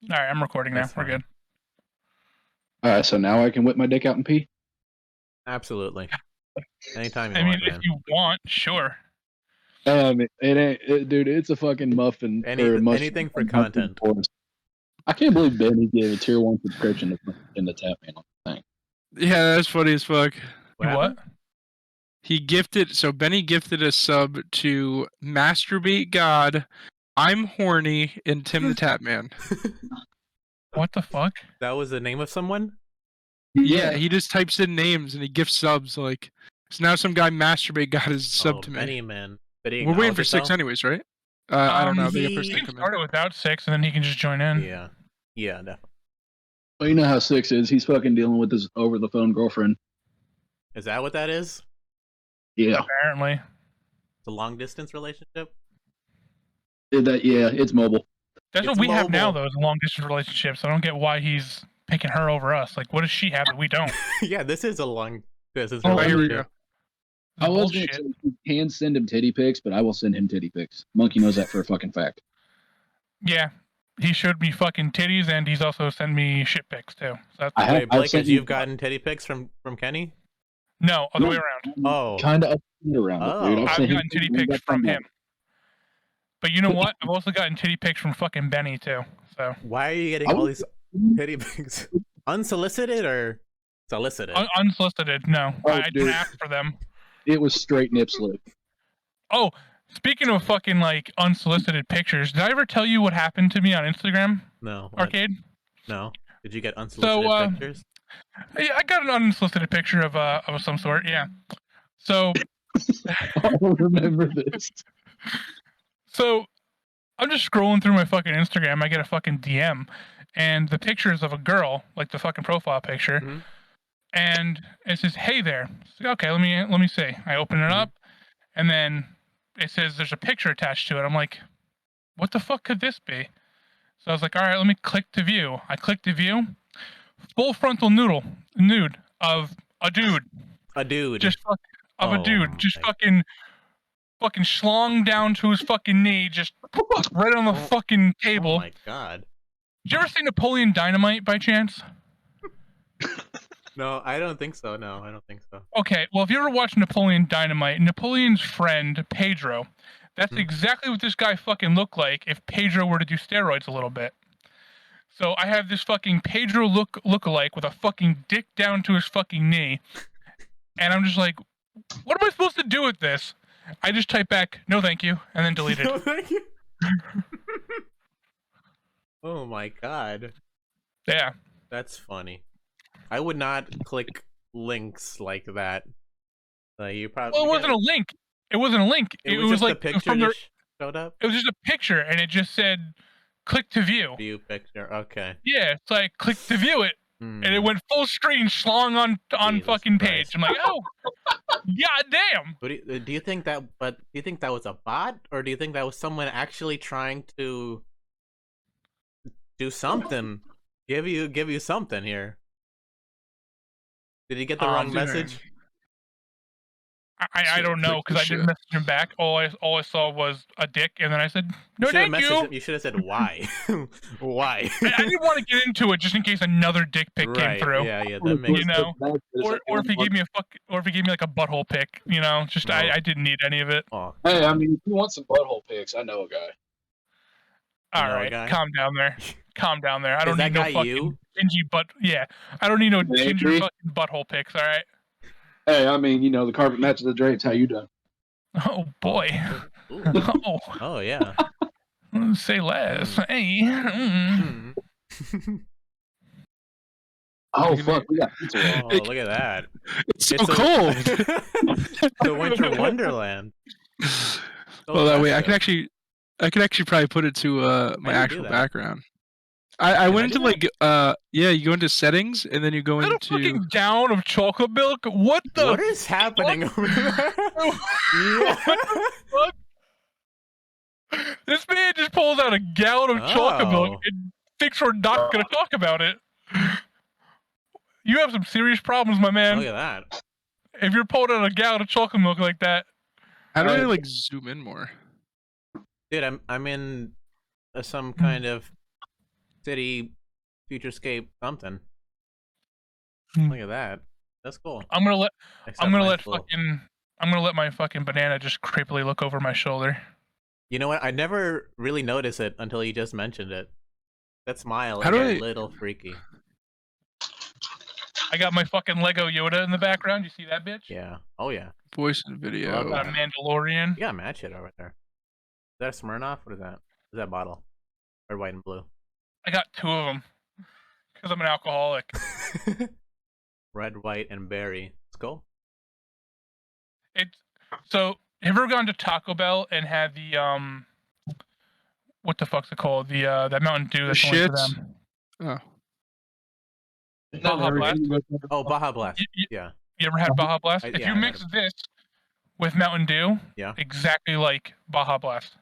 All right, I'm recording now. That's We're fine. good. All right, so now I can whip my dick out and pee. Absolutely. Anytime you I mean, want, if man. you want, sure. It ain't, dude. It's a fucking muffin or a mushroom. Anything for content. I can't believe Benny gave a tier 1 subscription in the tap man thing. Yeah, that's funny as fuck. What? He gifted, so Benny gifted a sub to Masturbate God, I'm Horny, and Tim the Tap Man. What the fuck? That was the name of someone? Yeah, he just types in names and he gifts subs. Like, so now some guy Masturbate God is sub to me. Benny, man. Did he We're waiting for acknowledge it, 6 though? anyways, right? I don't know. They He first can come start in. it without 6, and then he can just join in. Yeah. Yeah, definitely. Well, you know how 6 is. He's fucking dealing with his over-the-phone girlfriend. Is that what that is? Yeah. Apparently. It's a long-distance relationship? Yeah, it's mobile. That's what we have now, though, is a long-distance relationship, so I don't get why he's picking her over us. Like, what does she have that we don't? Yeah, this is a long-distance Oh, relationship. here we go. I was going to say you can send him titty pics, but I will send him titty pics. Monkey knows that for a fucking fact. Yeah. He showed me fucking titties, and he's also sent me shit pics, too. So that's Wait, Blake, you've gotten titty pics from Kenny? No, other way around. Oh. Kind of around it, dude. I've gotten titty pics from him. But you know what? I've also gotten titty pics from fucking Benny, too. So why are you getting all these titty pics? Unsolicited or solicited? Unsolicited, no. I didn't ask for them. It was straight nip slip. Oh, speaking of fucking, like, unsolicited pictures, did I ever tell you what happened to me on Instagram? No. Arcade? No. Did you get unsolicited pictures? I got an unsolicited picture of some sort, yeah. So I don't remember this. So I'm just scrolling through my fucking Instagram. I get a fucking DM, and the pictures of a girl, like the fucking profile picture, and it says, "Hey there." So, okay, let me see. I open it up, and then it says there's a picture attached to it. I'm like, what the fuck could this be? So I was like, all right, let me click to view. I click to view, full frontal nude of a dude. A dude. Just a dude, just fucking schlong down to his fucking knee, just right on the fucking table. Oh my god. Did you ever see Napoleon Dynamite by chance? No, I don't think so. No, I don't think so. Okay, well, if you ever watched Napoleon Dynamite, Napoleon's friend, Pedro, that's exactly what this guy fucking looked like if Pedro were to do steroids a little bit. So I have this fucking Pedro look-alike with a fucking dick down to his fucking knee, and I'm just like, what am I supposed to do with this? I just type back, no thank you, and then delete it. No thank you. Oh my god. Yeah. That's funny. I would not click links like that. You probably. Well, it wasn't a link. It wasn't a link. It was just like a picture that showed up? It was just a picture, and it just said, click to view. View picture, okay. Yeah, so I clicked to view it, and it went full screen schlong on fucking page. I'm like, oh, goddamn. Do you think that? But do you think that was a bot, or do you think that was someone actually trying to do something? Give you something here. Did he get the wrong message? I don't know, because I didn't message him back. All I saw was a dick, and then I said, no thank you. You should have said why. Why? I didn't want to get into it just in case another dick pic came through. Yeah, that makes you know, or if he gave me like a butthole pic, you know, just I didn't need any of it. Oh. Hey, I mean, if you want some butthole pics, I know a guy. All right, calm down there. Calm down there. I don't need no fucking dingy butt. Yeah, I don't need no ginger fucking butthole pics. All right. Hey, I mean, you know, the carpet matches the drapes. How you doing? Oh boy. Oh. Oh yeah. Say less. Hey. Oh fuck! We got pizza. Oh, look at that! It's so cold. The winter wonderland. Well, that way I could actually probably put it to my actual background. I went into you go into settings and then you go into a fucking gallon of chocolate milk. What is happening over there? What? This man just pulls out a gallon of chocolate milk and thinks we're not gonna talk about it. You have some serious problems, my man. Look at that. If you're pulling out a gallon of chocolate milk like that. How do I like zoom in more? Dude, I'm in some kind of city, futurescape, something. Look at that. That's cool. I'm gonna let blue. I'm gonna let my fucking banana just creepily look over my shoulder. You know what? I never really noticed it until you just mentioned it. That smile is a little freaky. I got my fucking Lego Yoda in the background. You see that bitch? Yeah. Oh yeah. Voice and video. I got a Mandalorian. You got a match it over there. Is that a Smirnoff? What is that? Is that bottle? Or white and blue? I got 2 of them because I'm an alcoholic. Red, white, and berry. Let's go. So have you ever gone to Taco Bell and had the what the fuck's it called? The that Mountain Dew that's only for them. Oh. Baja Blast. Oh, Baja Blast. Yeah. You ever had Baja Blast? If you mix this with Mountain Dew, exactly like Baja Blast.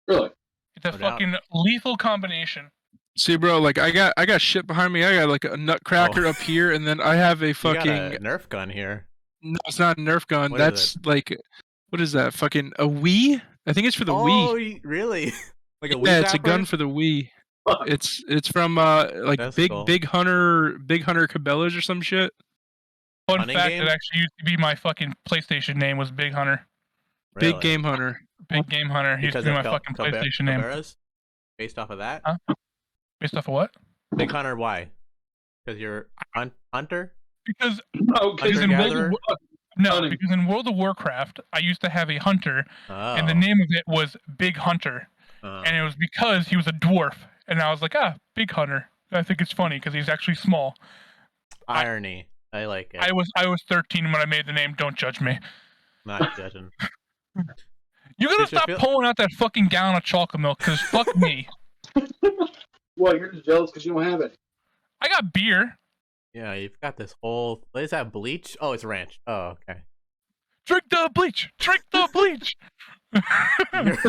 Really? It's a fucking lethal combination. See, bro, like I got shit behind me. I got like a nutcracker up here, and then I have a fucking you got a Nerf gun here. No, it's not a Nerf gun. That's like, what is that? Fucking a Wii? I think it's for the Wii. Oh, really? Like a Wii? Yeah, it's a gun for the Wii. It's from like That's Big cool. Big Hunter Cabela's or some shit. Fun Hunting fact: game? it actually used to be my fucking PlayStation name was Big Hunter. Really? Big Game Hunter. Big Game Hunter used to be my fucking PlayStation name. Based off of that? Huh? Based off of what? Big Hunter, why? Because you're hunter? Because because in World of Warcraft, I used to have a hunter, and the name of it was Big Hunter, and it was because he was a dwarf, and I was like, Big Hunter. I think it's funny because he's actually small. Irony. I like it. I was 13 when I made the name. Don't judge me. Not judging. You gotta stop pulling out that fucking gallon of chocolate milk, because fuck me. Well, you're just jealous because you don't have it. I got beer. Yeah, you've got this whole... What is that, bleach? Oh, it's ranch. Oh, okay. Drink the bleach! Drink the bleach!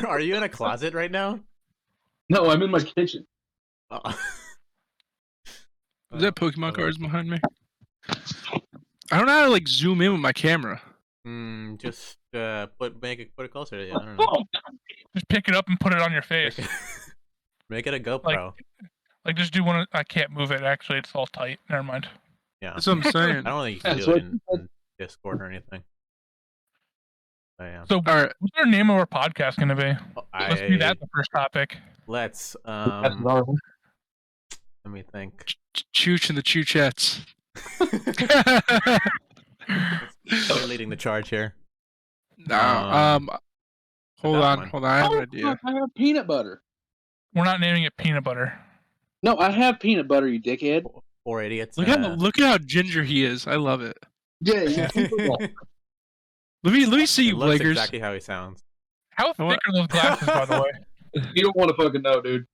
Are you in a closet right now? No, I'm in my kitchen. Oh. Is that Pokemon cards behind me? I don't know how to like zoom in with my camera. Just put it closer to you. I don't know. Just pick it up and put it on your face. Make it a GoPro. Like just do one. I can't move it. Actually, it's all tight. Never mind. Yeah, that's what I'm saying. I don't think you can do it in Discord or anything. But yeah. So, all right. What's our name of our podcast going to be? Let's do that the first topic. Let's. Let me think. Chooch and the Choochettes. You're leading the charge here. No. Hold on. I have an idea. I have peanut butter. We're not naming it peanut butter. No, I have peanut butter, you dickhead. Poor idiots. Look at how ginger he is. I love it. Yeah. Let me see you, Blakers. Blakers. Exactly how he sounds. How thick are those glasses, by the way? You don't want to fucking know, dude.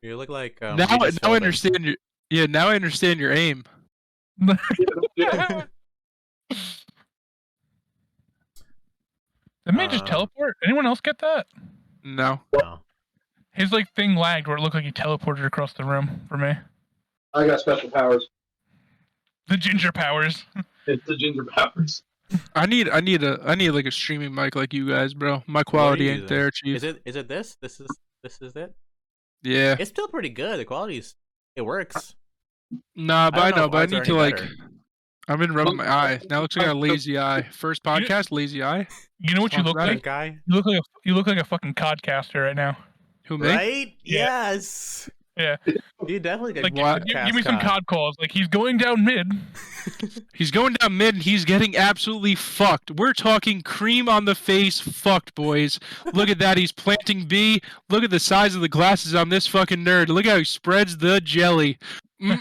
You look like now I understand your now I understand your aim. That man just teleport? Anyone else get that? No. His like thing lagged where it looked like he teleported across the room for me. I got special powers. The ginger powers. It's the ginger powers. I need like a streaming mic like you guys, bro. My quality ain't there, chief. Is it this? This is it? Yeah. It's still pretty good. The quality's it works. Nah, but I need to like I've been rubbing my eye. Now it looks like a lazy eye. First podcast, lazy eye. You know what you look like? Guy? You look like a fucking codcaster right now. Who, me? Right? Yeah. Yes. Yeah. You definitely like give me some cod calls. Like he's going down mid. He's going down mid and he's getting absolutely fucked. We're talking cream on the face fucked, boys. Look at that. He's planting B. Look at the size of the glasses on this fucking nerd. Look how he spreads the jelly. You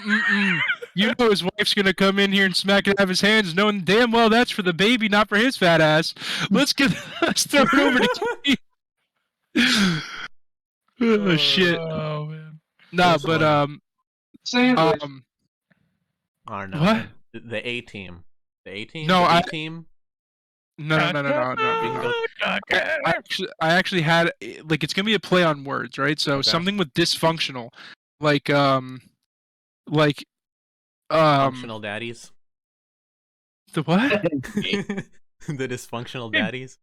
know his wife's gonna come in here and smack it out of his hands, knowing damn well that's for the baby, not for his fat ass. Let's throw it over to Keith. Oh shit. Oh man. Nah, but oh no. What? The A team. The A team. No, the B team. No. I actually had like it's gonna be a play on words, right? So something with dysfunctional, like functional daddies. The what? The dysfunctional daddies.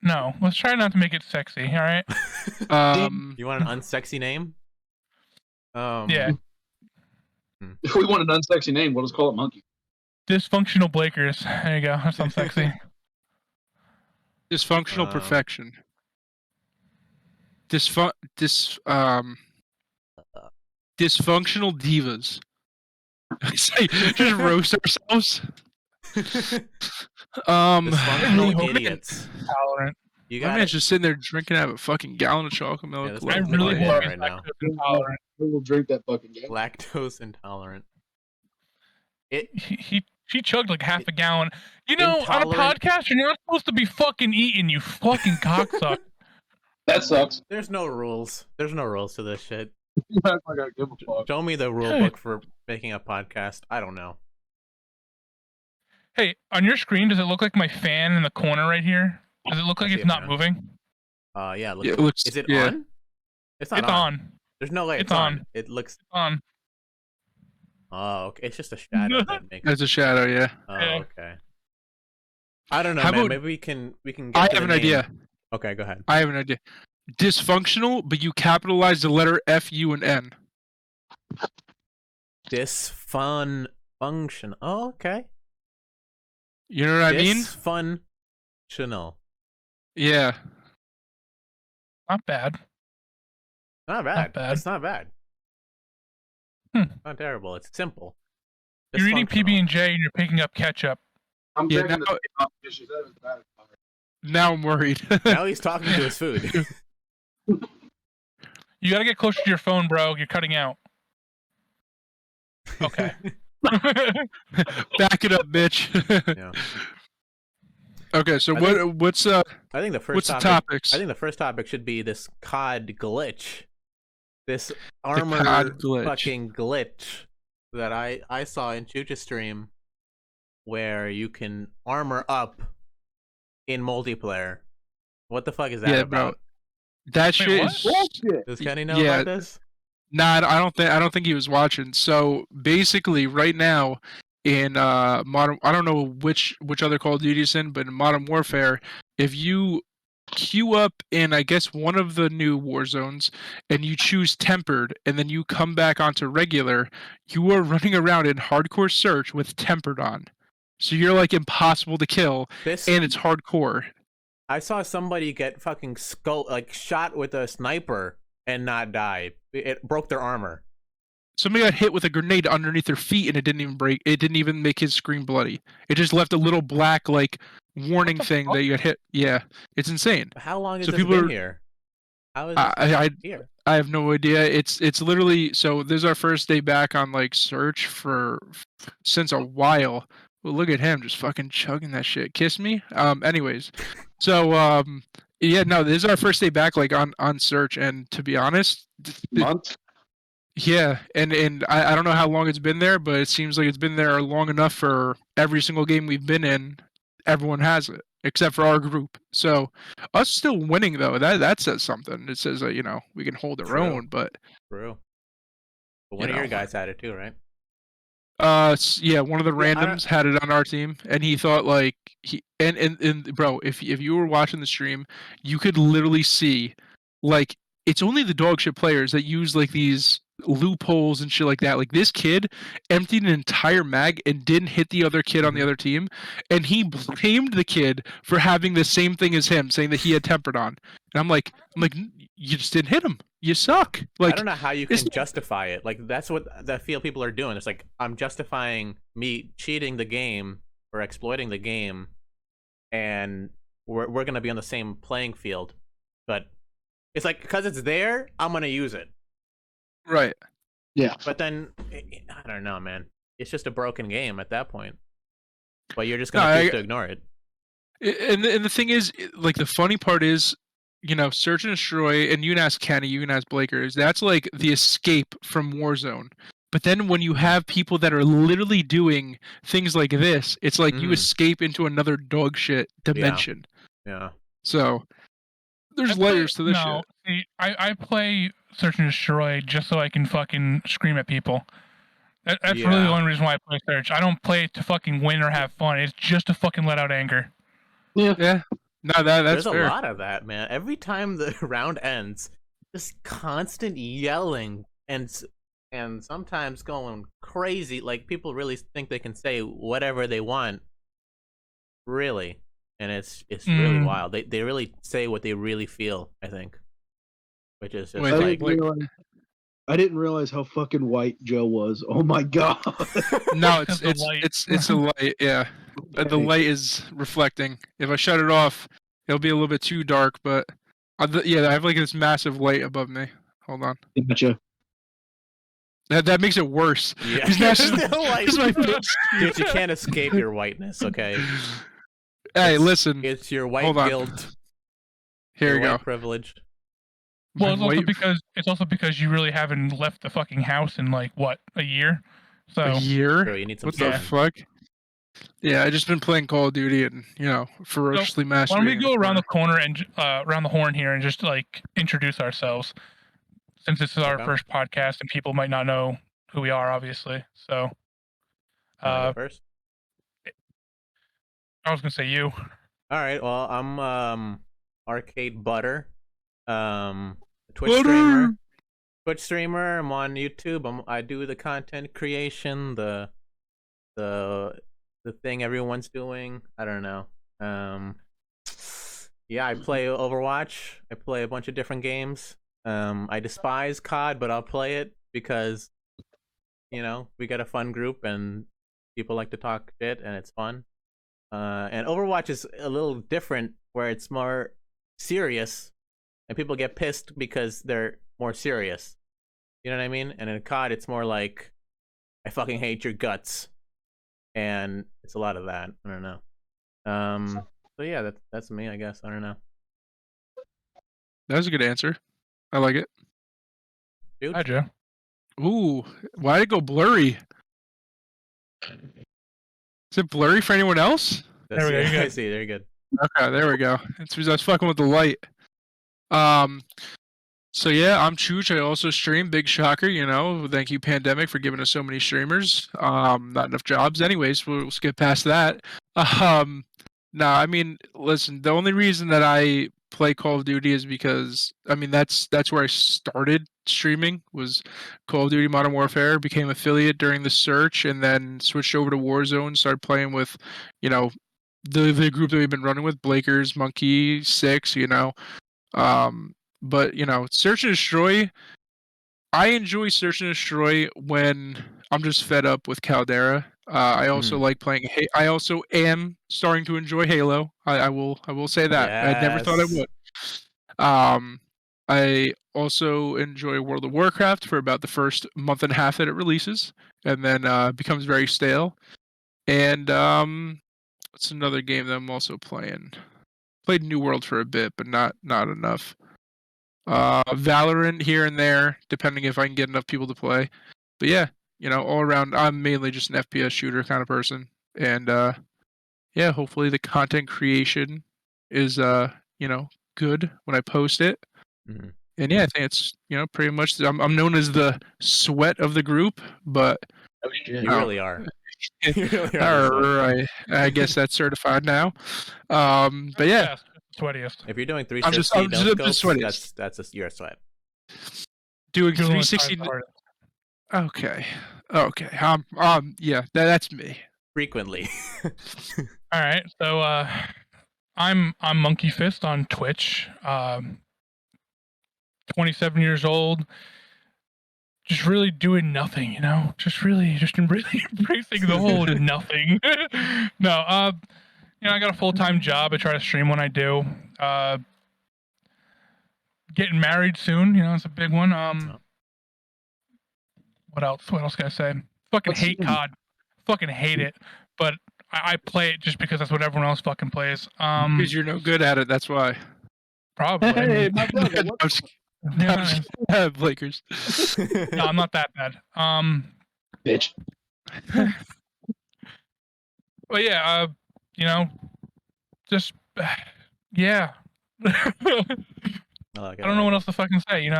No, let's try not to make it sexy. All right. You want an unsexy name? Yeah. If we want an unsexy name, we'll just call it Monkey. Dysfunctional Blakers. There you go. That sounds sexy. Dysfunctional perfection. Dysfunctional divas. Just roast ourselves. Dysfunctional idiots. Tolerant. You My got man's just sitting there drinking out of a fucking gallon of chocolate milk. Yeah, this I man's really making hope it he's right now. lactose intolerant. We will drink that fucking game. Lactose intolerant. She chugged like half a gallon. You know, on a Intolerant. podcast, you're not supposed to be fucking eating, you fucking cocksucker. That sucks. There's no rules. There's no rules to this shit. I gotta give a fuck. Show me the rule book for making a podcast. I don't know. Hey, on your screen, does it look like my fan in the corner right here? Does it look like I see it's it, not man. moving? Yeah. Yeah, it looks. Is it yeah. on? It's not It's on. There's no way It's it's on. on. It looks. It's on. Oh, okay. It's just a shadow that makes. That's a shadow. Yeah. Oh, Yeah. okay. I don't know, How man. about- Maybe we can. Get I to have the an name. idea. Okay, go ahead. I have an idea. Dysfunctional, but you capitalize the letter F, U, and N. Function. Oh, okay. You know what I mean? Function. Yeah. Not bad. Not bad. bad. It's not bad. Hmm. Not terrible. It's simple. You're eating Dysfunctional. PB&J and you're picking up ketchup. I'm Yeah, taking now- the dishes. That was bad. Now I'm worried. Now he's talking to his food. You gotta get closer to your phone, bro. You're cutting out. Okay. Back it up, bitch. Yeah. Okay, so I what's I think the first what's the topic. topics? I think the first topic should be this COD glitch. This COD armor glitch. fucking glitch that I saw in Chucha's stream, where you can armor up in multiplayer. What the fuck is that Yeah, about? bro. That shit what? is Bullshit. Does Kenny know Yeah. about this? Nah, I don't think he was watching. So basically, right now in modern, I don't know which other Call of Duty it's in, but in Modern Warfare, if you queue up in, I guess, one of the new war zones, and you choose tempered, and then you come back onto regular, you are running around in hardcore search with tempered on. So you're like impossible to kill, This and it's hardcore. I saw somebody get fucking shot with a sniper and not die. It broke their armor. Somebody got hit with a grenade underneath their feet, and it didn't even break. It didn't even make his screen bloody. It just left a little black like warning thing that you got hit. Yeah, it's insane. How long has So this people been are- here? How is this I here? I have no idea. It's literally so. This is our first day back on like search since a while. Well, look at him just fucking chugging that shit. Kiss me. Anyways, so yeah, no, this is our first day back like on search, and to be honest, Month. yeah, and I don't know how long it's been there, but it seems like it's been there long enough for every single game we've been in. Everyone has it except for our group. So us still winning though, that says something. It says that we can hold our True. own, but True. But one You of your know. guys had it too, right? yeah, one of the Yeah, I don't- randoms had it on our team, and he thought like and bro, if you were watching the stream, you could literally see like it's only the dog shit players that use like these loopholes and shit like that. Like this kid emptied an entire mag and didn't hit the other kid on the Mhm. other team, and he blamed the kid for having the same thing as him, saying that he had tempered on. And I'm like, you just didn't hit him. You suck. I Like don't know how you can it's- justify it. Like that's what I feel people are doing. It's like I'm justifying me cheating the game or exploiting the game, and we're gonna be on the same playing field. But it's like because it's there, I'm gonna use it. right. But then I don't know, man. It's just a broken game at that point. But you're just gonna No, choose to ignore it. And the thing is, like the funny part is, search and destroy, and you can ask Kenny, you can ask Blakers. That's like the escape from Warzone. But then when you have people that are literally doing things like this, it's like you Mhm. escape into another dog shit dimension. Yeah. So there's layers to this no, shit. see, I play Search and Destroy just so I can fucking scream at people. That's really Yeah. the only reason why I play Search. I don't play it to fucking win or have fun. It's just to fucking let out anger. Yeah. No, that's There's fair. a lot of that, man. Every time the round ends, just constant yelling and and sometimes going crazy. Like people really think they can say whatever they want, really, and it's really wild. They really say what they really feel. I think, which is just I didn't realize how fucking white Joe was. Oh my god! No, Because the light. it's a light. Yeah, the light is reflecting. If I shut it off, it'll be a little bit too dark. But yeah, I have like this massive light above me. Hold on. Gotcha. That makes it worse. Yeah, Because that's just Like- because my face. dude, you can't escape your whiteness. Okay, Hey, It's- listen. it's your white Hold on. guilt. Here your you go. white privilege. Well, My it's also because you really haven't left the fucking house in like what, a year. So a year. Bro, you need some What sun. the fuck? Yeah, I just been playing Call of Duty and ferociously why don't we masturbating. go around the corner and around the horn here and just like introduce ourselves, since this is our Okay. first podcast and people might not know who we are, obviously. So Wanna go first. I was gonna say you. All right. Well, I'm Arcade Butter, Twitch Butter! streamer. Twitch streamer. I'm on YouTube. I do the content creation, the thing everyone's doing. I don't know. Yeah, I play Overwatch. I play a bunch of different games. I despise COD, but I'll play it because, we got a fun group and people like to talk shit and it's fun. And Overwatch is a little different, where it's more serious, and people get pissed because they're more serious. You know what I mean? And in COD, it's more like, I fucking hate your guts, and it's a lot of that. I don't know. So yeah, that's me, I guess. I don't know. That was a good answer. I like it. Dude, Hi, Joe. Ooh, why did it go blurry? Is it blurry for anyone else? There we go, you're I good. see. There you good. Okay, there we go. It's because I was fucking with the light. So yeah, I'm Chooch. I also stream. Big shocker, Thank you, pandemic, for giving us so many streamers. Not enough jobs. Anyways, we'll skip past that. Nah, I mean, listen. The only reason that I play Call of Duty is because that's where I started streaming, was Call of Duty Modern Warfare. Became affiliate during the search, and then switched over to Warzone. Started playing with, the group that we've been running with, Blakers, Monkey, Six. But Search and Destroy. I enjoy Search and Destroy when I'm just fed up with Caldera. I also like playing. I also am starting to enjoy Halo. I will say that. I never thought I Yes. would. I also enjoy World of Warcraft for about the first month and a half that it releases, and then becomes very stale. And what's another game that I'm also playing? Played New World for a bit, but not enough. Valorant here and there, depending if I can get enough people to play. But yeah, all around, I'm mainly just an FPS shooter kind of person. And yeah, hopefully the content creation is good when I post it. Mm-hmm. And yeah, I think it's pretty much. I'm known as the sweat of the group, but You really are. You really are. all right, I guess that's certified now. But yeah. Yes, sweatiest. If you're doing I'm just 360 no just scopes, sweatiest. that's your sweat. Doing Doing what 360. time's hard. Okay. Yeah, that's me. Frequently. All right, so I'm Monkey Fist on Twitch. 27 years old. Just really doing nothing, just really embracing the whole nothing. No, I got a full-time job. I try to stream when I do. Getting married soon, it's a big one. What else? What else can I say? Fucking hate COD. Fucking hate it. But I play it just because that's what everyone else fucking plays. Because you're no good at it, that's why. Probably. Hey, my brother. I'm What just- Yeah, I'm just- Blakers. no, I'm not that bad. bitch? But yeah, just yeah. I don't know what else to fucking say.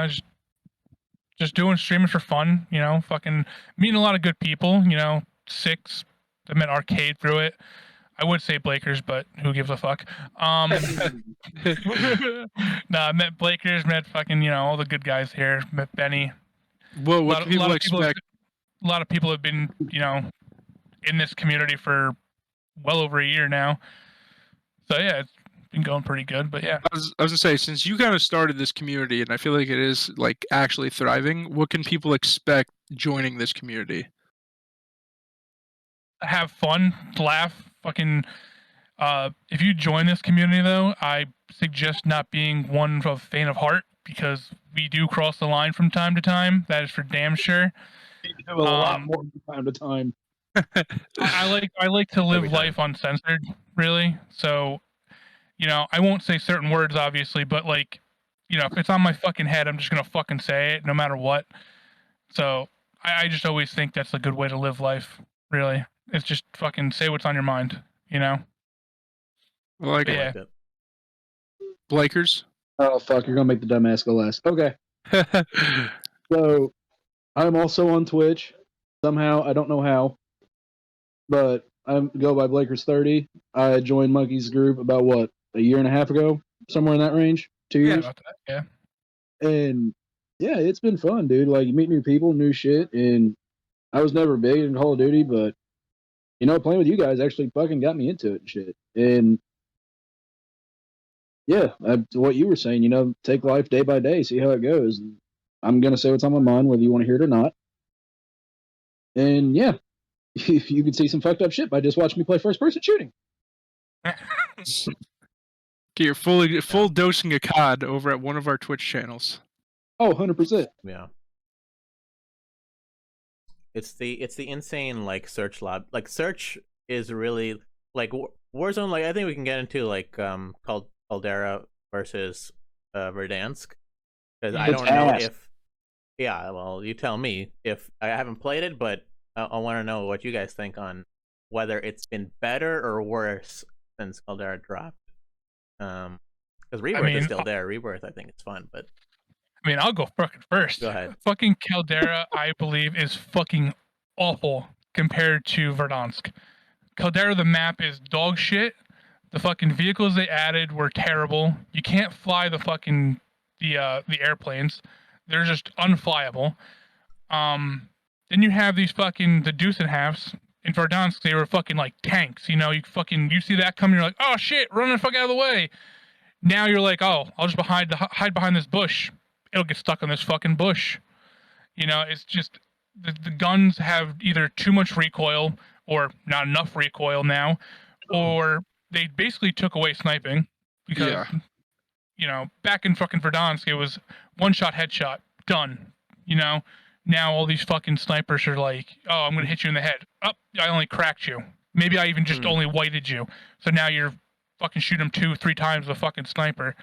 Just doing streaming for fun. Fucking meeting a lot of good people. Six. I met Arcade through it. I would say Blakers, but who gives a fuck? No, I met Blakers, met fucking all the good guys here. Met Benny. Well, what can people expect? A lot of people have been, in this community for well over a year now. So yeah, it's been going pretty good. But yeah, I was gonna say, since you kind of started this community, and I feel like it is like actually thriving, what can people expect joining this community? have fun, laugh, fucking. If you join this community, though, I suggest not being one of faint of heart because we do cross the line from time to time. That is for damn sure. You do a lot more from time to time. I like to live life uncensored, really. So, I won't say certain words, obviously, but like, if it's on my fucking head, I'm just gonna fucking say it, no matter what. So, I just always think that's a good way to live life. Really, it's just fucking say what's on your mind. I like But it. yeah. Blakers? Oh fuck, you're gonna make the dumbass go last. Okay. So I'm also on Twitch. Somehow, I don't know how. But I go by Blakers30. I joined Monkey's group about a year and a half ago? Somewhere in that range? 2 years? Yeah, about that, yeah. And yeah, it's been fun, dude. Like you meet new people, new shit, and I was never big in Call of Duty, but playing with you guys actually fucking got me into it and shit. And yeah, what you were saying, take life day by day, see how it goes. And I'm gonna say what's on my mind, whether you want to hear it or not. And yeah, you can see some fucked up shit by just watching me play first person shooting. Get your full dosing of COD over at one of our Twitch channels. Oh, 100%. Yeah. It's the insane like search lab. Like search is really like Warzone. Like I think we can get into like Caldera versus Verdansk, because I don't know if. Yeah, well, you tell me. If I haven't played it, but I want to know what you guys think on whether it's been better or worse since Caldera dropped. Because Rebirth is still there. Rebirth, I think it's fun, but I'll go fucking first. Go ahead. Fucking Caldera, I believe, is fucking awful compared to Verdansk. Caldera, the map is dog shit. The fucking vehicles they added were terrible. You can't fly the fucking the airplanes. They're just unflyable. Then you have these fucking the deuce and halves. In Verdansk, they were fucking like tanks. You see that coming, you're like, oh shit, run the fuck out of the way. Now you're like, oh, I'll just hide behind this bush. It'll get stuck on this fucking bush. It's just the guns have either too much recoil or not enough recoil now, or they basically took away sniping because, back in fucking Verdansk, it was one shot headshot, done. Now all these fucking snipers are like, oh, I'm gonna hit you in the head. Oh, I only cracked you. Maybe I even just only whited you. So now you're fucking shooting them 2-3 times with a fucking sniper.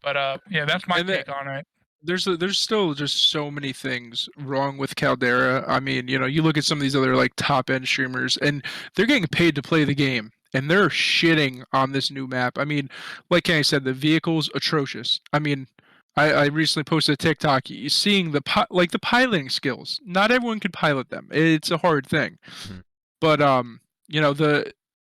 But yeah, that's my take on it. There's still just so many things wrong with Caldera. I mean, you look at some of these other like top end streamers, and they're getting paid to play the game, and they're shitting on this new map. I mean, like Kenny said, the vehicle's atrocious. I mean, I recently posted a TikTok seeing the piloting skills. Not everyone can pilot them. It's a hard thing. Mm-hmm. But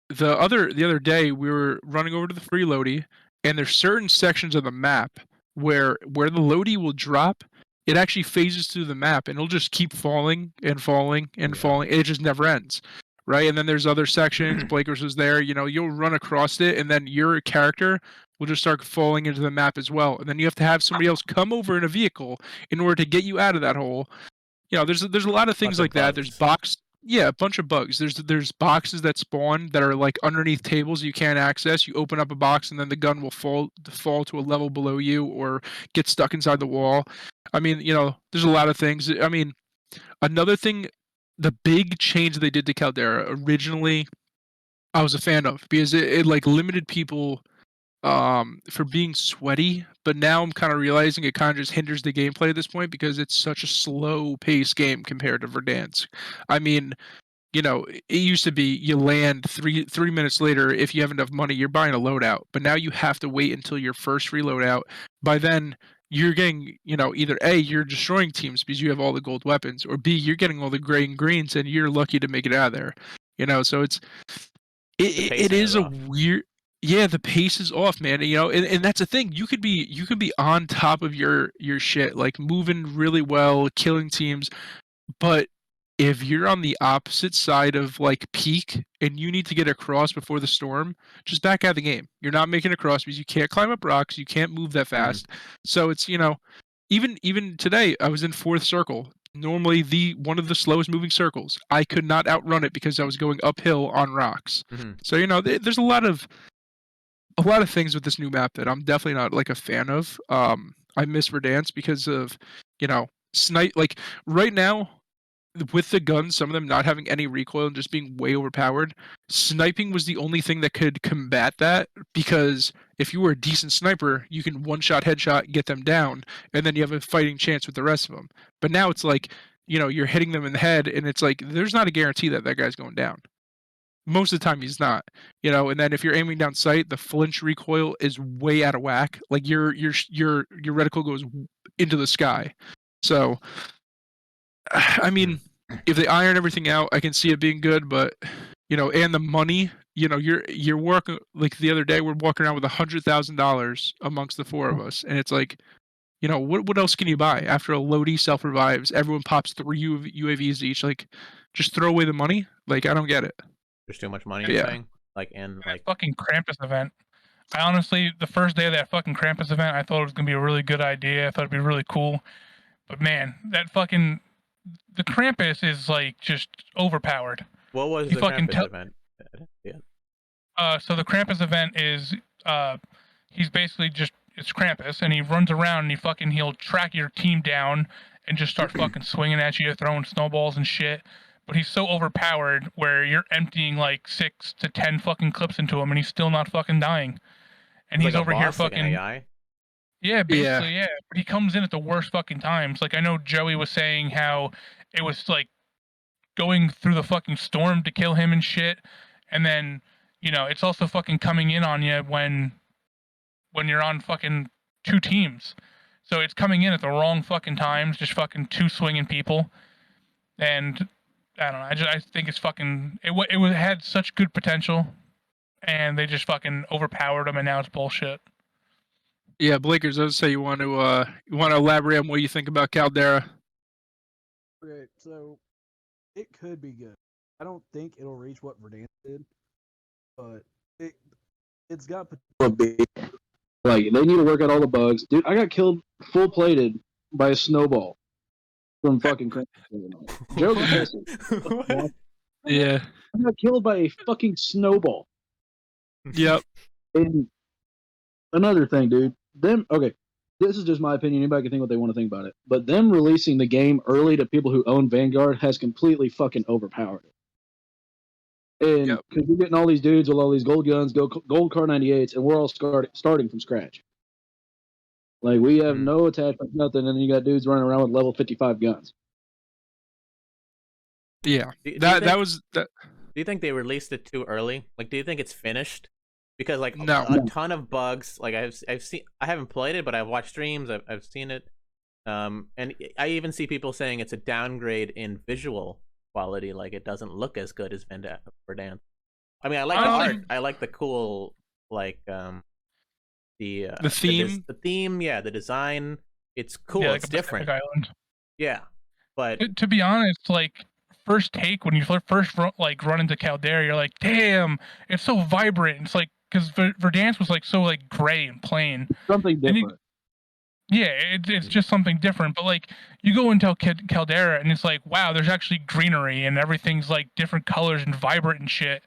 the other day we were running over to the freeloady, and there's certain sections of the map where the loadie will drop. It actually phases through the map, and it'll just keep falling and falling and falling. It just never ends, right? And then there's other sections. Blakers was there. You'll run across it, and then your character will just start falling into the map as well. And then you have to have somebody else come over in a vehicle in order to get you out of that hole. There's a lot of things like that. There's a bunch of bugs. There's boxes that spawn that are like underneath tables you can't access. You open up a box and then the gun will fall to a level below you or get stuck inside the wall. I mean, there's a lot of things. I mean, another thing, the big change they did to Caldera originally, I was a fan of because it like limited people for being sweaty, but now I'm kind of realizing it kind of just hinders the gameplay at this point because it's such a slow paced game compared to Verdansk. I mean, it used to be you land three minutes later. If you have enough money, you're buying a loadout, but now you have to wait until your first reload out. By then you're getting, either A, you're destroying teams because you have all the gold weapons, or B, you're getting all the gray and greens and you're lucky to make it out of there. So it is a weird. Yeah, the pace is off, man. You know, and that's the thing. You could be on top of your shit, like moving really well, killing teams, but if you're on the opposite side of like peak and you need to get across before the storm, just back out of the game. You're not making a cross because you can't climb up rocks, you can't move that fast. So it's, you know, even today I was in fourth circle. Normally the one of the slowest moving circles. I could not outrun it because I was going uphill on rocks. So, you know, there's a lot of things with this new map that I'm definitely not like a fan of. I miss Verdansk because of, you know, snipe like right now with the guns, some of them not having any recoil and just being way overpowered, sniping was the only thing that could combat that, because if you were a decent sniper, you can one-shot headshot, get them down, and then you have a fighting chance with the rest of them. But now it's like, you know, you're hitting them in the head, and it's like, there's not a guarantee that that guy's going down. Most of the time he's not, you know, and then if you're aiming down sight, the flinch recoil is way out of whack. Like your reticle goes into the sky. So I mean, if they iron everything out, I can see it being good, but you know, and the money, you know, you're working like the other day we're walking around with $100,000 amongst the four of us, and it's like, you know, what else can you buy after a Lodi self revives? Everyone pops 3 UAVs each. Like, just throw away the money. Like, I don't get it. There's too much money. You're saying, like, in like fucking Krampus event. I honestly, the first day of that fucking Krampus event, I thought it was gonna be a really good idea. I thought it'd be really cool, but man, that fucking the Krampus is like just overpowered. What was the Krampus event? Yeah. So the Krampus event is he's basically just it's Krampus, and he runs around and he'll track your team down and just start fucking swinging at you, throwing snowballs and shit. But he's so overpowered where you're emptying like 6 to 10 fucking clips into him, and he's still not fucking dying. And he's like over here fucking. Like an AI? Yeah, basically, yeah. But he comes in at the worst fucking times. Like, I know Joey was saying how it was like going through the fucking storm to kill him and shit, and then, you know, it's also fucking coming in on you when you're on fucking 2 teams. So it's coming in at the wrong fucking times, just fucking 2 swinging people, and I don't know. I think it's fucking. It had such good potential, and they just fucking overpowered him, and now it's bullshit. Yeah, Blakers, I would say you want to elaborate on what you think about Caldera. Okay, so it could be good. I don't think it'll reach what Verdansk did, but it's got potential. Like, they need to work out all the bugs. Dude, I got killed full plated by a snowball from fucking Joke. Yeah. I got killed by a fucking snowball. Yep. And another thing, dude. Okay, this is just my opinion. Anybody can think what they want to think about it. But them releasing the game early to people who own Vanguard has completely fucking overpowered it. And because you're getting all these dudes with all these gold guns, gold Kar 98s, and we're all starting from scratch. Like, we have no attachment, nothing, and then you got dudes running around with level 55 guns. Yeah, do you think they released it too early? Like, do you think it's finished? Because like a ton of bugs. Like, I've seen. I haven't played it, but I've watched streams. I've seen it. And I even see people saying it's a downgrade in visual quality. Like, it doesn't look as good as Verdansk. I mean, I like the art. I like the cool, like the theme. The theme, yeah, the design. It's cool. Yeah, it's like different. Island. Yeah, but to be honest, like, first take when you first like run into Caldera, you're like, damn, it's so vibrant. It's like, because Verdansk was like so like gray and plain. Something different. It's just something different. But like, you go into Caldera and it's like, wow, there's actually greenery and everything's like different colors and vibrant and shit.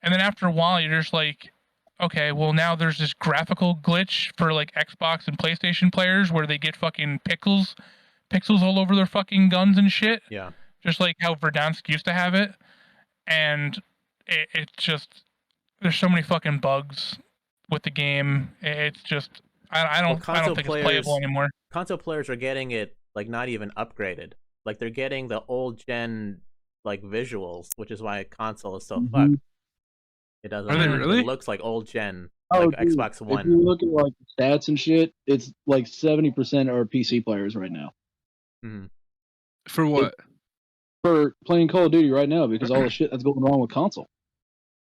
And then after a while, you're just like, okay, well, now there's this graphical glitch for like Xbox and PlayStation players where they get fucking pixels all over their fucking guns and shit. Yeah. Just like how Verdansk used to have it. And it's just, there's so many fucking bugs with the game. It's just, I don't think it's playable anymore. Console players are getting it like not even upgraded. Like, they're getting the old gen like visuals, which is why console is so fucked. It doesn't. Are they really? It looks like old gen, like Xbox One. If you look at like the stats and shit, it's like 70% are PC players right now. Mm-hmm. For what? For playing Call of Duty right now, because all the shit that's going wrong with console.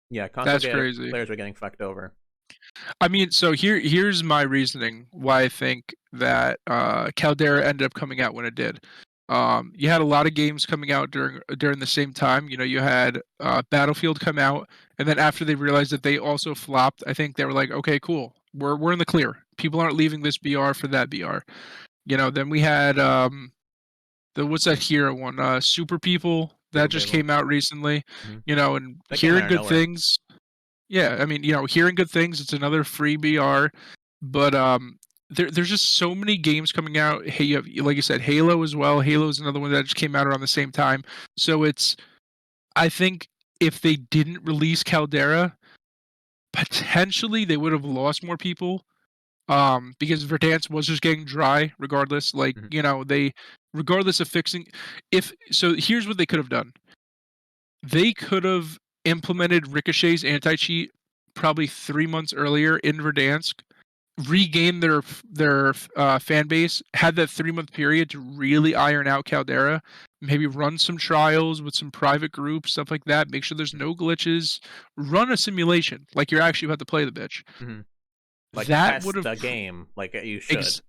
Yeah, console that's crazy. Players are getting fucked over. I mean, so here's my reasoning why I think that Caldera ended up coming out when it did. You had a lot of games coming out during the same time. You know, you had Battlefield come out, and then after they realized that they also flopped, I think they were like, okay, cool, we're in the clear. People aren't leaving this BR for that BR. You know, then we had what's that hero one? Super People that just came out recently. You know, and That came hearing out of good nowhere. things. Yeah, I mean, you know, hearing good things. It's another free BR, but there's just so many games coming out. Hey, you have, like you said, Halo as well. Halo is another one that just came out around the same time. So I think if they didn't release Caldera, potentially they would have lost more people. Because Verdansk was just getting dry, regardless. Like, you know, regardless of fixing, here's what they could have done. They could have implemented Ricochet's anti-cheat probably 3 months earlier in Verdansk, regained their fan base, had that 3-month period to really iron out Caldera, maybe run some trials with some private groups, stuff like that, make sure there's no glitches, run a simulation like you're actually about to play the bitch. Like that test would have the game like you should.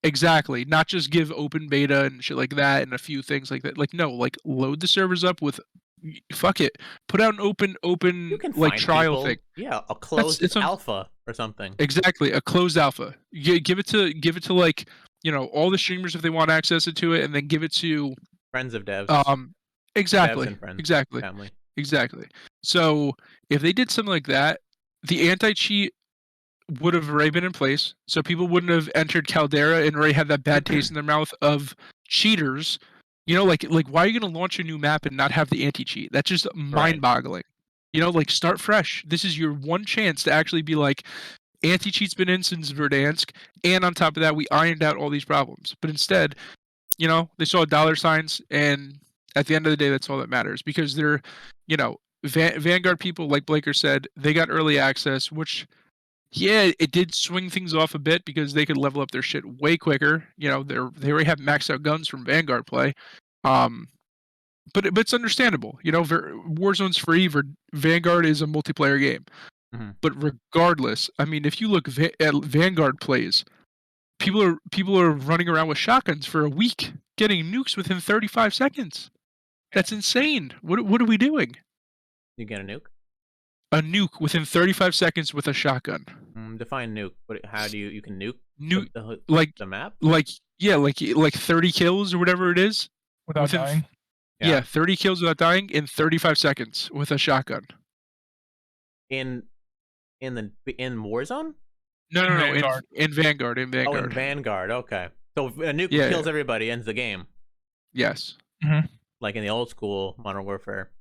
Exactly, not just give open beta and shit like that and a few things like that. Like, no, like load the servers up with fuck it, put out an open You can like find trial people. thing. Yeah, a closed It's alpha or something. Exactly, a closed alpha. Give it to like, you know, all the streamers if they want access to it, and then give it to Friends of devs. Exactly, Devs and friends. exactly, Family. exactly. So if they did something like that, the anti-cheat would have already been in place, so people wouldn't have entered Caldera and already had that bad taste in their mouth of cheaters. You know, like why are you gonna launch a new map and not have the anti-cheat? That's just mind-boggling. You know, like start fresh. This is your one chance to actually be like, anti-cheat's been in since Verdansk, and on top of that, we ironed out all these problems. But instead, you know, they saw dollar signs, and at the end of the day, that's all that matters because they're, you know, Vanguard people, like Blaker said, they got early access, which. Yeah, it did swing things off a bit because they could level up their shit way quicker. You know, they already have maxed out guns from Vanguard play, but it's understandable. You know, Warzone's free. Vanguard is a multiplayer game, but regardless, I mean, if you look at Vanguard plays, people are running around with shotguns for a week, getting nukes within 35 seconds. That's insane. What are we doing? You get a nuke. A nuke within 35 seconds with a shotgun. Define nuke. How do you can nuke the map? Like 30 kills or whatever it is without dying. Yeah, 30 kills without dying in 35 seconds with a shotgun. In Warzone? No, in Vanguard. Oh, in Vanguard. Okay, so a nuke kills everybody, ends the game. Yes. Like in the old school Modern Warfare.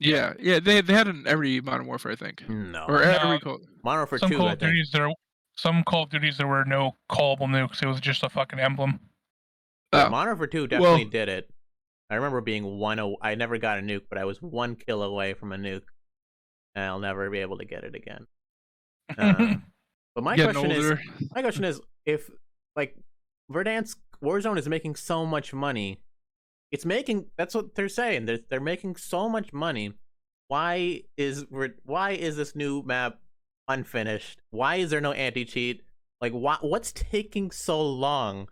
Yeah, they had in every Modern Warfare, I think. No. Or every Modern Warfare 2, I think. Some Call of Duties there were no callable nukes. It was just a fucking emblem. Modern Warfare 2 definitely did it. I remember being I never got a nuke, but I was 1 kill away from a nuke, and I'll never be able to get it again. But my question is, if like Verdansk Warzone is making so much money, that's what they're saying. They're making so much money. Why is this new map unfinished? Why is there no anti-cheat? Like, what's taking so long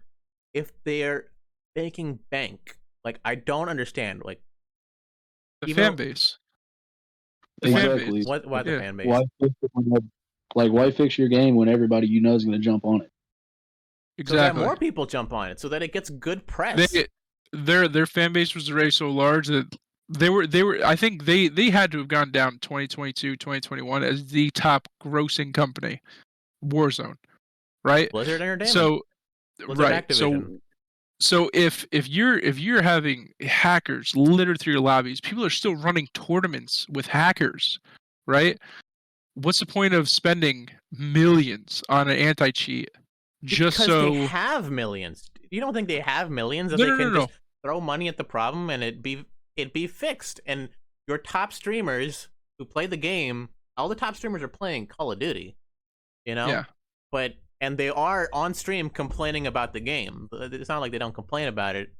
if they're making bank? Like, I don't understand. Like, the fan base. Exactly. Why the fan base? Why fix your game when everybody you know is going to jump on it? Exactly. So that more people jump on it, so that it gets good press. Their fan base was already so large that they were I think they had to have gone down 2022 2021 as the top grossing company, Warzone, right? Blizzard Entertainment. So if you're having hackers littered through your lobbies, people are still running tournaments with hackers, right? What's the point of spending millions on an anti-cheat because they have millions? You don't think they have millions that they can just throw money at the problem and it'd be fixed? And your top streamers who play the game, all the top streamers are playing Call of Duty, you know? Yeah. And they are on stream complaining about the game. It's not like they don't complain about it,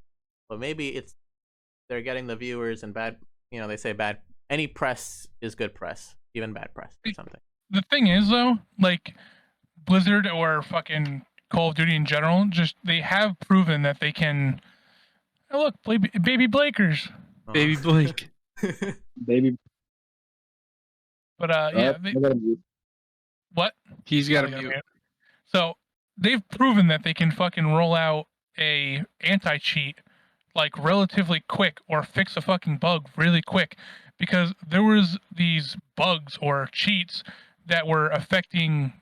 but maybe they're getting the viewers and bad. You know, they say bad. Any press is good press, even bad press or something. the thing is though, like Blizzard or fucking Call of Duty in general, just they have proven that they can. Oh, look, baby Blakers. Baby Blake. Baby. But yeah, what? He's got a Gotta mute. So they've proven that they can fucking roll out a anti-cheat like relatively quick or fix a fucking bug really quick, because there was these bugs or cheats that were affecting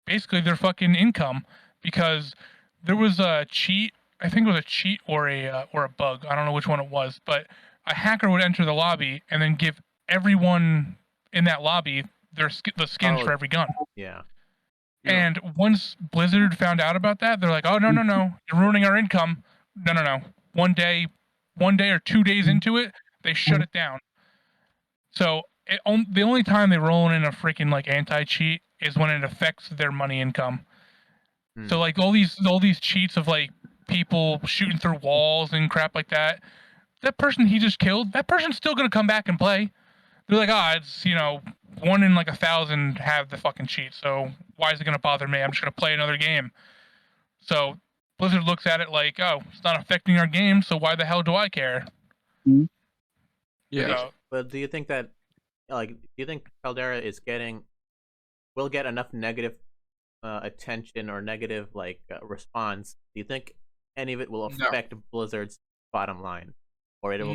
basically their fucking income, because there was a cheat. I think it was a cheat or a bug. I don't know which one it was, but a hacker would enter the lobby and then give everyone in that lobby the skins for every gun. Yeah. And once Blizzard found out about that, they're like, "Oh no, you're ruining our income." No. One day or 2 days into it, they shut it down. So the only time they roll in a freaking like anti-cheat is when it affects their money income. So like all these cheats of like people shooting through walls and crap like that. That person he just killed, that person's still gonna come back and play. They're like, it's 1 in like 1,000 have the fucking cheat. So why is it gonna bother me? I'm just gonna play another game. So Blizzard looks at it like, it's not affecting our game, so why the hell do I care? Mm-hmm. Yeah. But do you think that, do you think Caldera will get enough negative attention or negative response? Do you think any of it will affect Blizzard's bottom line, or it'll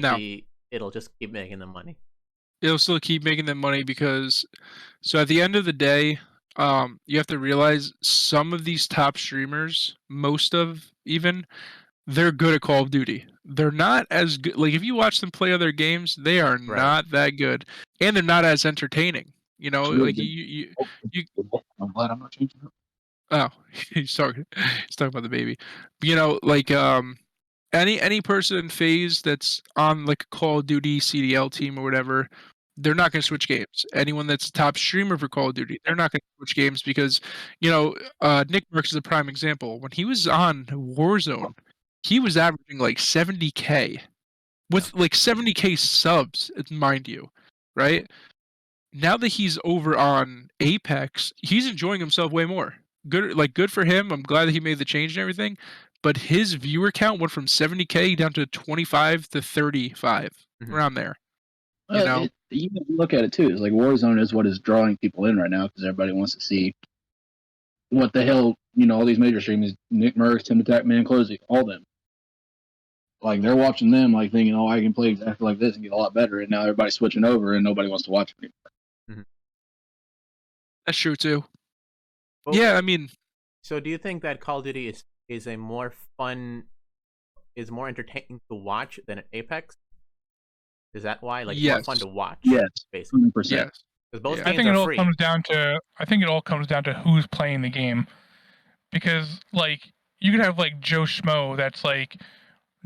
just keep making them money? It'll still keep making them money because, so at the end of the day, you have to realize some of these top streamers, most of even, they're good at Call of Duty. They're not as good. Like if you watch them play other games, they are not that good, and they're not as entertaining. Like you. I'm glad I'm not changing it. Oh, he's talking about the baby. Like any person in FaZe that's on like a Call of Duty CDL team or whatever, they're not going to switch games. Anyone that's a top streamer for Call of Duty, they're not going to switch games because, Nick Marks is a prime example. When he was on Warzone, he was averaging like 70K with like 70K subs, mind you, right? Now that he's over on Apex, he's enjoying himself way more. Good for him. I'm glad that he made the change and everything. But his viewer count went from 70K down to 25 to 35, around there. You look at it too. It's like Warzone is what is drawing people in right now because everybody wants to see what the hell, all these major streamers, Nick Merckx, Tim the Tac Man, Closey, all them. Like they're watching them, like thinking, I can play exactly like this and get a lot better. And now everybody's switching over, and nobody wants to watch it anymore. That's true too. Well, yeah, I mean. So do you think that Call of Duty is more entertaining to watch than Apex? Is that why? Like more fun to watch? Yes, basically. 100%. Yes. Because both games I think are it all free. comes down to. I think it all comes down to who's playing the game, because like you could have like Joe Schmo that's like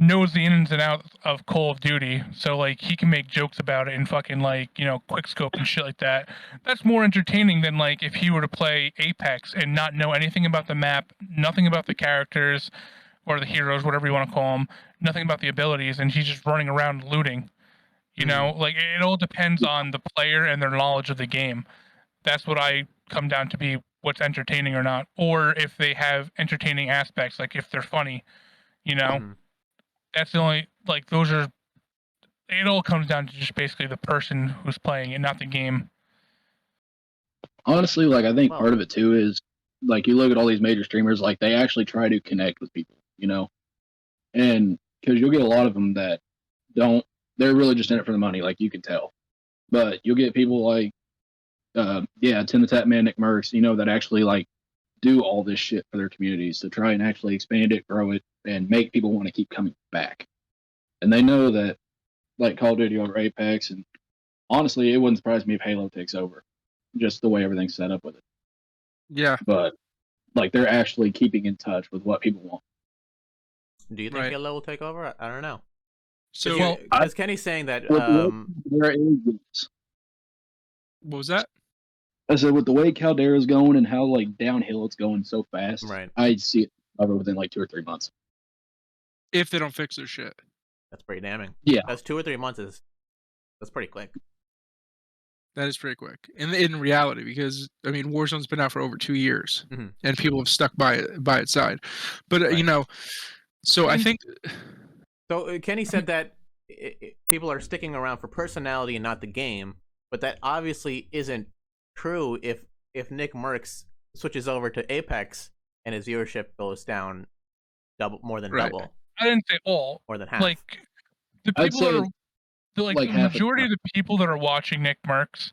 knows the ins and outs of Call of Duty, so like he can make jokes about it and fucking like quick scope and shit like that. That's more entertaining than like if he were to play Apex and not know anything about the map, nothing about the characters or the heroes, whatever you want to call them, nothing about the abilities, and he's just running around looting. Like it all depends on the player and their knowledge of the game. That's what I come down to be what's entertaining or not, or if they have entertaining aspects, like if they're funny, That's the only, like, those are, it all comes down to just basically the person who's playing it, not the game. Honestly, like, I think part of it too is, like, you look at all these major streamers, like, they actually try to connect with people, and because you'll get a lot of them that they're really just in it for the money, like, you can tell. But you'll get people like, Tim the Tap Man, Nick Merckx, that actually, like, do all this shit for their communities to try and actually expand it, grow it, and make people want to keep coming back. And they know that, like, Call of Duty over Apex, and honestly, it wouldn't surprise me if Halo takes over, just the way everything's set up with it. Yeah. But, like, they're actually keeping in touch with what people want. Do you think Halo will take over? I don't know. So, because Kenny's saying that. What was that? I said, with the way Caldera's going and how, like, downhill it's going so fast, right? I see it over within, like, 2 or 3 months. If they don't fix their shit. That's pretty damning. Yeah. That's 2 or 3 months that's pretty quick. That is pretty quick in reality, because I mean Warzone's been out for over 2 years, Mhm. and people have stuck by its side. But you Right. know, so I think So Kenny said that people are sticking around for personality and not the game, but that obviously isn't true if Nick Merckx switches over to Apex and his viewership goes down more than Right. double, I didn't say all. more than half. Like the I'd people that say are like like the half of majority the of the people that are watching Nick Merckx,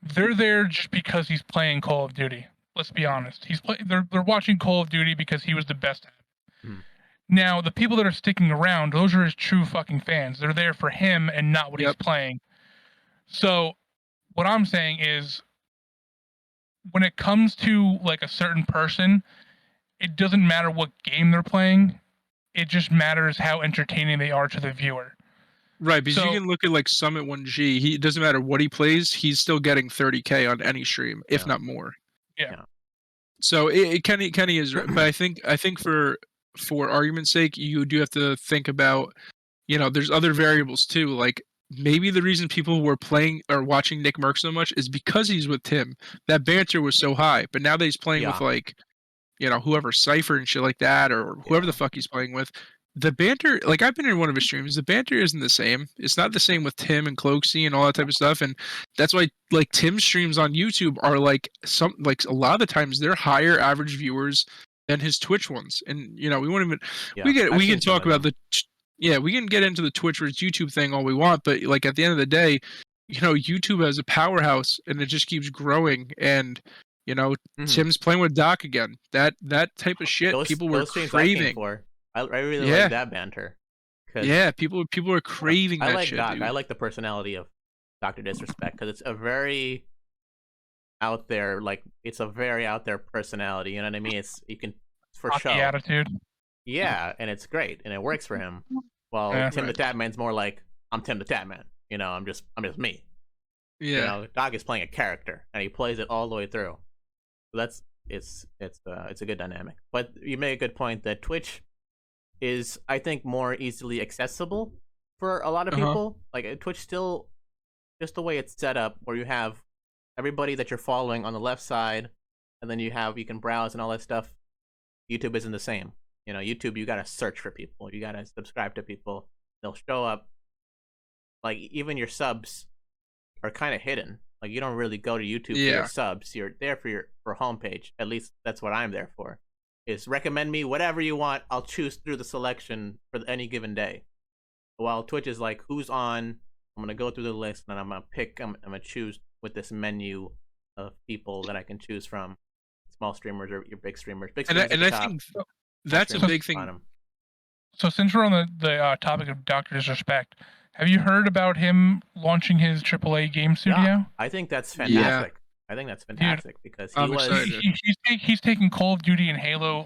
they're there just because he's playing Call of Duty. Let's be honest. They're watching Call of Duty because he was the best at it. Mhm. Now, the people that are sticking around, those are his true fucking fans. They're there for him and not what he's Yep. playing. So, what I'm saying is when it comes to like a certain person, it doesn't matter what game they're playing. It just matters how entertaining they are to the viewer. right, because So- you can look at like Summit 1G. It doesn't matter what he plays, he's still getting 30K on any stream, if Yeah. not more. Yeah. So Kenny is right, but I think for argument's sake, you do have to think about, there's other variables too. Like maybe the reason people were playing or watching Nick Merckx so much is because he's with Tim. That banter was so high, but now that he's playing with like, whoever Cypher and shit like that, or whoever the fuck he's playing with. The banter, like I've been in one of his streams, the banter isn't the same. It's not the same with Tim and Cloaksy and all that type of stuff, and that's why like Tim's streams on YouTube are like a lot of the times they're higher average viewers than his Twitch ones. And we won't even we can talk about we can get into the Twitch versus YouTube thing all we want, but like at the end of the day, YouTube has a powerhouse and it just keeps growing. And Tim's playing with Doc again. That type of shit people were craving. I really like that banter. Yeah, people are craving that like shit. Doc. Dude. I like the personality of Dr. Disrespect because it's a very out there, it's a very out there personality. You know what I mean? It's for Cocky show attitude. Yeah, and it's great and it works for him. Well, Yeah. Tim the Tapman's more like I'm Tim the Tapman. I'm just me. Yeah. Doc is playing a character and he plays it all the way through. So it's a good dynamic. But you made a good point that Twitch is, I think, more easily accessible for a lot of people. Like Twitch still, just the way it's set up, where you have everybody that you're following on the left side, and then you can browse and all that stuff. YouTube isn't the same. YouTube, you gotta search for people. You gotta subscribe to people. They'll show up. Like even your subs are kind of hidden. Like you don't really go to YouTube for your subs. You're there for homepage. At least that's what I'm there for. Is recommend me whatever you want. I'll choose through the selection for any given day. While Twitch is like, who's on? I'm gonna go through the list and I'm gonna choose with this menu of people that I can choose from. Small streamers or your big streamers. Big streamers and I think that's a big thing. So since we're on the topic of Dr. Disrespect, have you heard about him launching his AAA game studio? Yeah, I think that's fantastic. I think that's fantastic because he's taking Call of Duty and Halo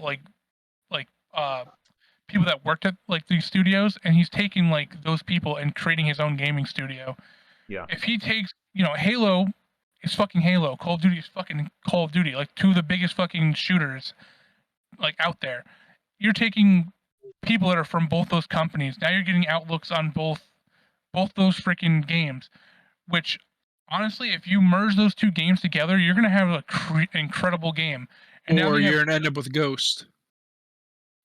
people that worked at like these studios, and he's taking like those people and creating his own gaming studio. Yeah. If he takes, Halo is fucking Halo, Call of Duty is fucking Call of Duty, like two of the biggest fucking shooters like out there. You're taking people that are from both those companies. Now you're getting outlooks on both those freaking games, which honestly, if you merge those two games together, you're gonna have an incredible game. And or you're gonna end up with Ghost.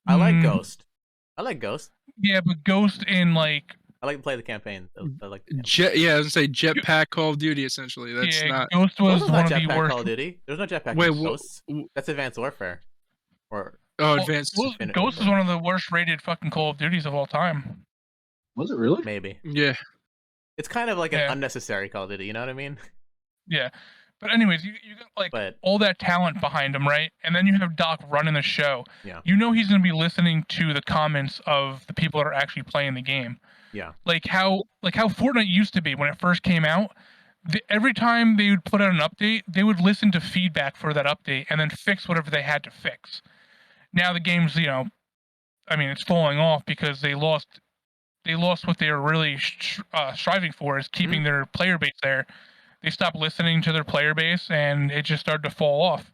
I like Ghost. Yeah, but Ghost in like I like to play the campaign. I like I was gonna say Jetpack Call of Duty. Essentially, that's not. Ghost was one of the worst. Call of Duty. There's no Jetpack. Wait, Ghosts. That's Advanced Warfare. Advanced. Ghost is one of the worst rated fucking Call of Duties of all time. Was it really? Maybe. Yeah. It's kind of like an unnecessary Call of Duty. You know what I mean? Yeah. But anyways, you got all that talent behind him, right? And then you have Doc running the show. Yeah. You know he's going to be listening to the comments of the people that are actually playing the game. Yeah. Like how Fortnite used to be when it first came out. Every time they would put out an update, they would listen to feedback for that update and then fix whatever they had to fix. Now the game's, it's falling off because they lost what they were really striving for, is keeping their player base there. They stopped listening to their player base, and it just started to fall off.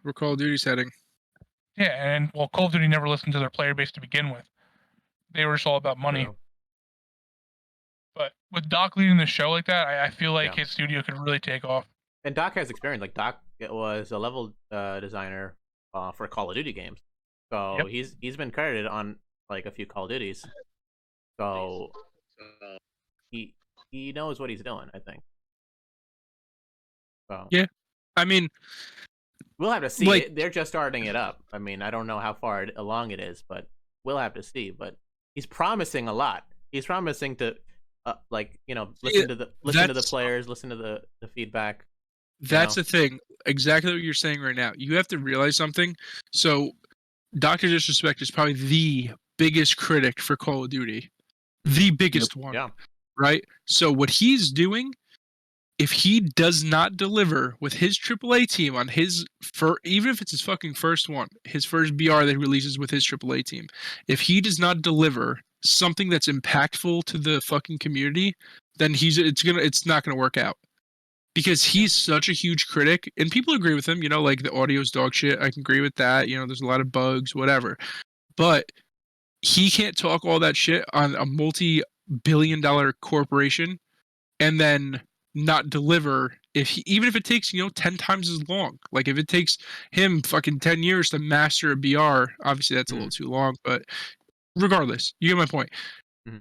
Where Call of Duty's heading. Yeah, and Call of Duty never listened to their player base to begin with. They were just all about money. True. But with Doc leading the show like that, I feel like Yeah. his studio could really take off. And Doc has experience. Like Doc was a level designer for Call of Duty games, so Yep. he's been credited on like a few Call of Duties. So he knows what he's doing, I think. So Yeah. I mean, we'll have to see. like- They're just starting it up. I mean, I don't know how far along it is, but we'll have to see. But he's promising a lot. He's promising to, listen to the players, listen to the feedback. That's the thing. Exactly what you're saying right now. You have to realize something. So, Dr. Disrespect is probably the biggest critic for Call of Duty. The biggest one. Yeah. Right? So, what he's doing, if he does not deliver with his AAA team on his, even if it's his fucking first one, his first BR that he releases with his AAA team, if he does not deliver something that's impactful to the fucking community, then it's not gonna work out. Because he's such a huge critic, and people agree with him, like the audio's dog shit. I can agree with that. There's a lot of bugs, whatever. But he can't talk all that shit on a multi-billion-dollar corporation and then not deliver even if it takes 10 times as long. Like if it takes him fucking 10 years to master a BR, obviously that's a little too long, but regardless, you get my point.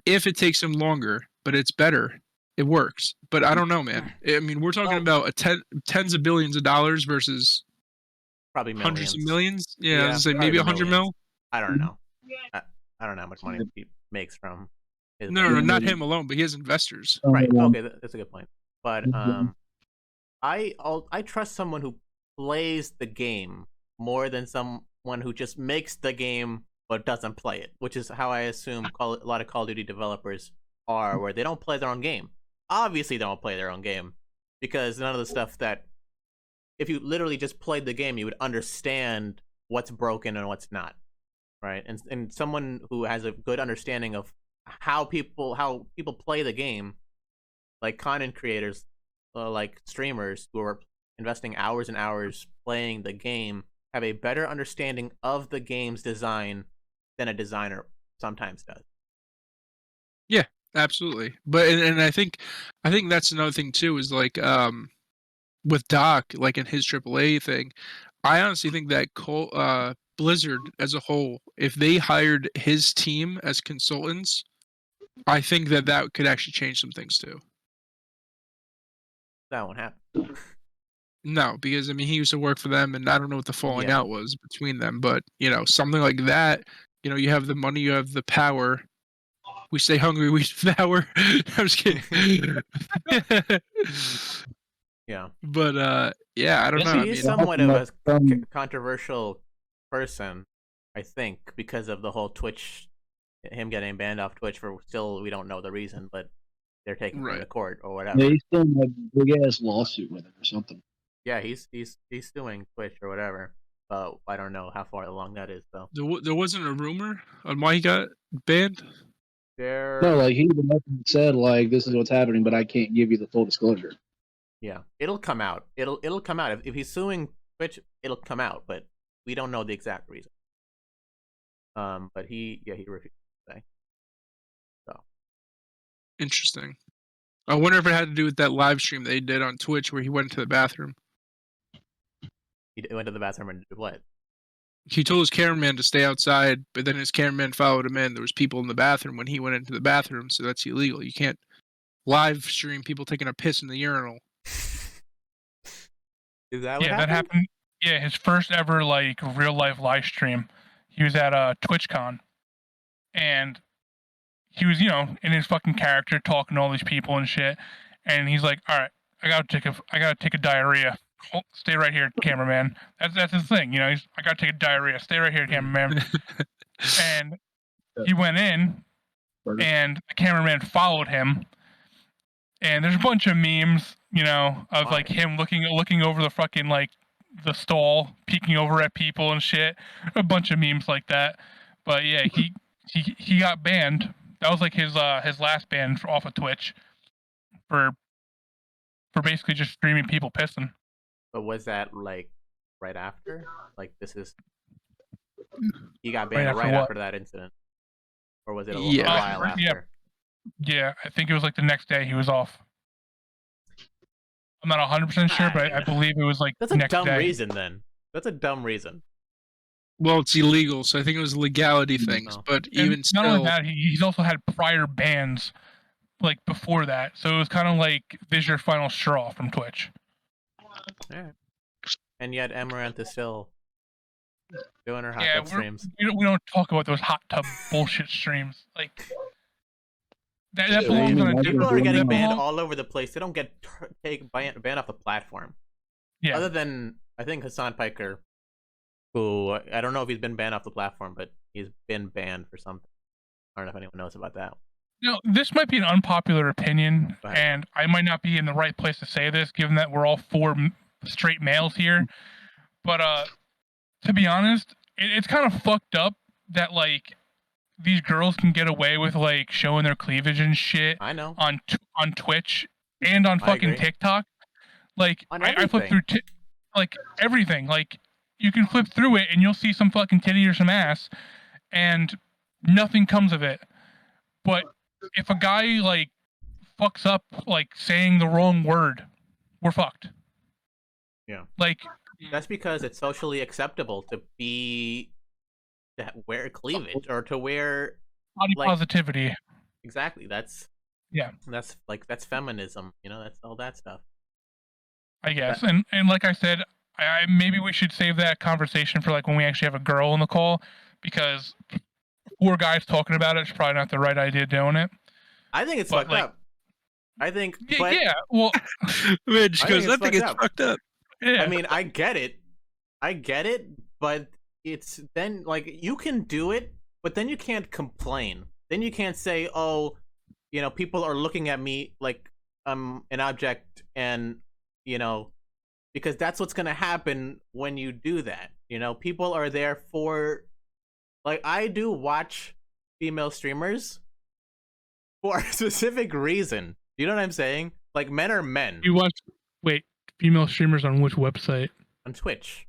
If it takes him longer, but it's better, it works. But I don't know, man. I mean, we're talking about tens of billions of dollars versus probably millions. Hundreds of millions. Yeah, I was gonna say probably maybe 100 mil. I don't know. I don't know how much money he makes from his No, not him alone, but he has investors. Right. Okay, that's a good point. But I trust someone who plays the game more than someone who just makes the game but doesn't play it, which is how I assume a lot of Call of Duty developers are, where they don't play their own game. Obviously, they don't play their own game because none of the stuff that, if you literally just played the game, you would understand what's broken and what's not, right? And someone who has a good understanding of how people play the game, like content creators, like streamers who are investing hours and hours playing the game, have a better understanding of the game's design than a designer sometimes does. Yeah, absolutely. But and I think that's another thing too, is like with Doc, like in his AAA thing, I honestly think that Blizzard as a whole, if they hired his team as consultants, I think that could actually change some things too. That won't happen. No, because I mean he used to work for them, and I don't know what the falling out was between them, but something like that. You have the money, you have the power. We stay hungry, we devour. I'm just kidding. Yeah. But yeah, I don't know. He's somewhat of a controversial person, I think, because of the whole Twitch, him getting banned off Twitch for we don't know the reason, but they're taking him to court or whatever. Yeah, he's still in a big ass lawsuit with it or something. Yeah, he's suing Twitch or whatever. I don't know how far along that is though. There wasn't a rumor on why he got banned? No, like he even said like this is what's happening, but I can't give you the full disclosure. Yeah, it'll come out. It'll come out if he's suing Twitch. It'll come out, but we don't know the exact reason. But he refused to say. So Interesting. I wonder if it had to do with that live stream they did on Twitch where he went to the bathroom. He went to the bathroom and did what? He told his cameraman to stay outside, but then his cameraman followed him in. There was people in the bathroom when he went into the bathroom, so that's illegal. You can't live stream people taking a piss in the urinal. Is that what happened? That happened. Yeah, his first ever like real life live stream. He was at TwitchCon, and he was in his fucking character talking to all these people and shit. And he's like, "All right, I gotta take a diarrhea. Stay right here, cameraman." That's his thing, I gotta take a diarrhea. Stay right here, cameraman. And he went in, and the cameraman followed him. And there's a bunch of memes, of like him looking over the fucking like the stall, peeking over at people and shit. A bunch of memes like that. But yeah, he got banned. That was like his last ban off of Twitch for basically just streaming people pissing. But was that like right after? Like he got banned right after that incident, or was it a while after? Yeah, Yeah, I think it was like the next day he was off. I'm not 100% sure, but I believe it was like That's a next dumb day. reason then. That's a dumb reason. Well, it's illegal, so I think it was legality things. Oh. But And even not only still, that, he's also had prior bans like before that, so it was kind of like this your final straw from Twitch. Yeah. And yet Amaranth is still doing her hot Yeah, tub streams. we don't talk about those hot tub bullshit streams. Like that Shit, belongs man, on a that's People different. are what getting I'm banned belong- all over the place. They don't get banned off the platform. Yeah, Other than, I think, Hassan Piker, who, I don't know if he's been banned off the platform, but he's been banned for something. I don't know if anyone knows about that. now this might be an unpopular opinion, Go ahead. and I might not be in the right place to say this, given that we're all four straight males here. But to be honest, it's kind of fucked up that like these girls can get away with like showing their cleavage and shit I know. on Twitch and on I fucking agree. TikTok. Like On I flip everything. through like everything. Like you can flip through it and you'll see some fucking titty or some ass, and nothing comes of it. But if a guy like fucks up like saying the wrong word, we're fucked. Yeah. Like That's because it's socially acceptable to wear cleavage or to wear body like- positivity. exactly. That's that's feminism. You know, that's all that stuff. I guess. And like I said, I maybe we should save that conversation for like when we actually have a girl on the call, because four guys talking about it is probably not the right idea doing it. I think it's But, fucked like- up. I think, Yeah, but yeah. Well, Mitch I goes, think I think it's it's fucked fucked up. yeah. I mean, I get it, but it's then like you can do it, but then you can't complain. Then you can't say, "Oh, you know, people are looking at me like I'm an object," and you know, because that's what's gonna happen when you do that. You know, people are there for, like, I do watch female streamers for a specific reason. You know what I'm saying? Like, men are men You watch female streamers on which website? on Twitch.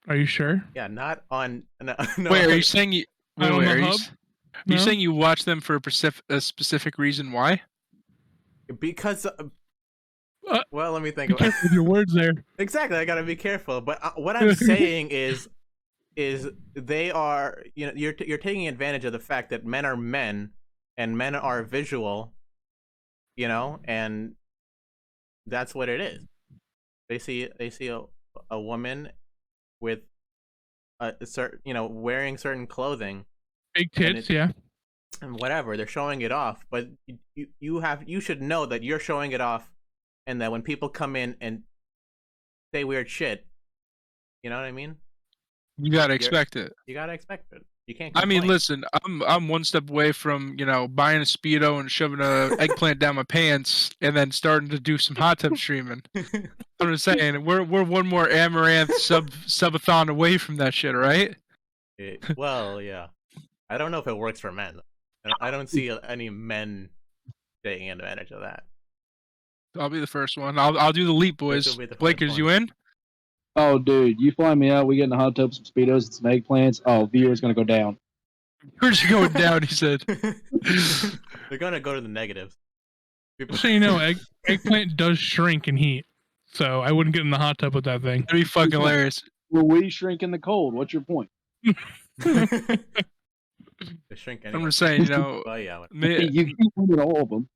Are you sure? Yeah, not on. No, Wait, are you saying you? Wait, On wait, the are you, hub? are you No? saying you watch them for a specific reason? Why? because. Well, let me think. Be About careful with your words there. Exactly, I gotta be careful. But what I'm saying is they are, you know, you're taking advantage of the fact that men are men and men are visual, you know, and that's what it is. They see a woman with a certain, you know, wearing certain clothing Big And tits, yeah. and whatever, they're showing it off, but you should know that you're showing it off, and that when people come in and say weird shit, you know what I mean? You gotta expect it. You gotta expect it. You can't I mean, complain. listen, I'm one step away from, you know, buying a Speedo and shoving a eggplant down my pants and then starting to do some hot tub streaming. I'm just saying, we're one more Amaranth subathon away from that shit, right? Well, yeah. I don't know if it works for men. I don't see any men taking advantage of that. I'll be the first one. I'll do the leap, boys. will be the Blakers, first you one. in? Oh, dude, you fly me out. We get in the hot tub, some speedos, and some eggplants. Oh, viewer's gonna go down. Where's you going down? He said. They're gonna go to the negatives. People... So you know, eggplant does shrink in heat, so I wouldn't get in the hot tub with that thing. That'd be fucking hilarious. Will we shrink in the cold? What's your point? They shrink anyway. I'm just saying, you know, Oh yeah. You can eat all of them.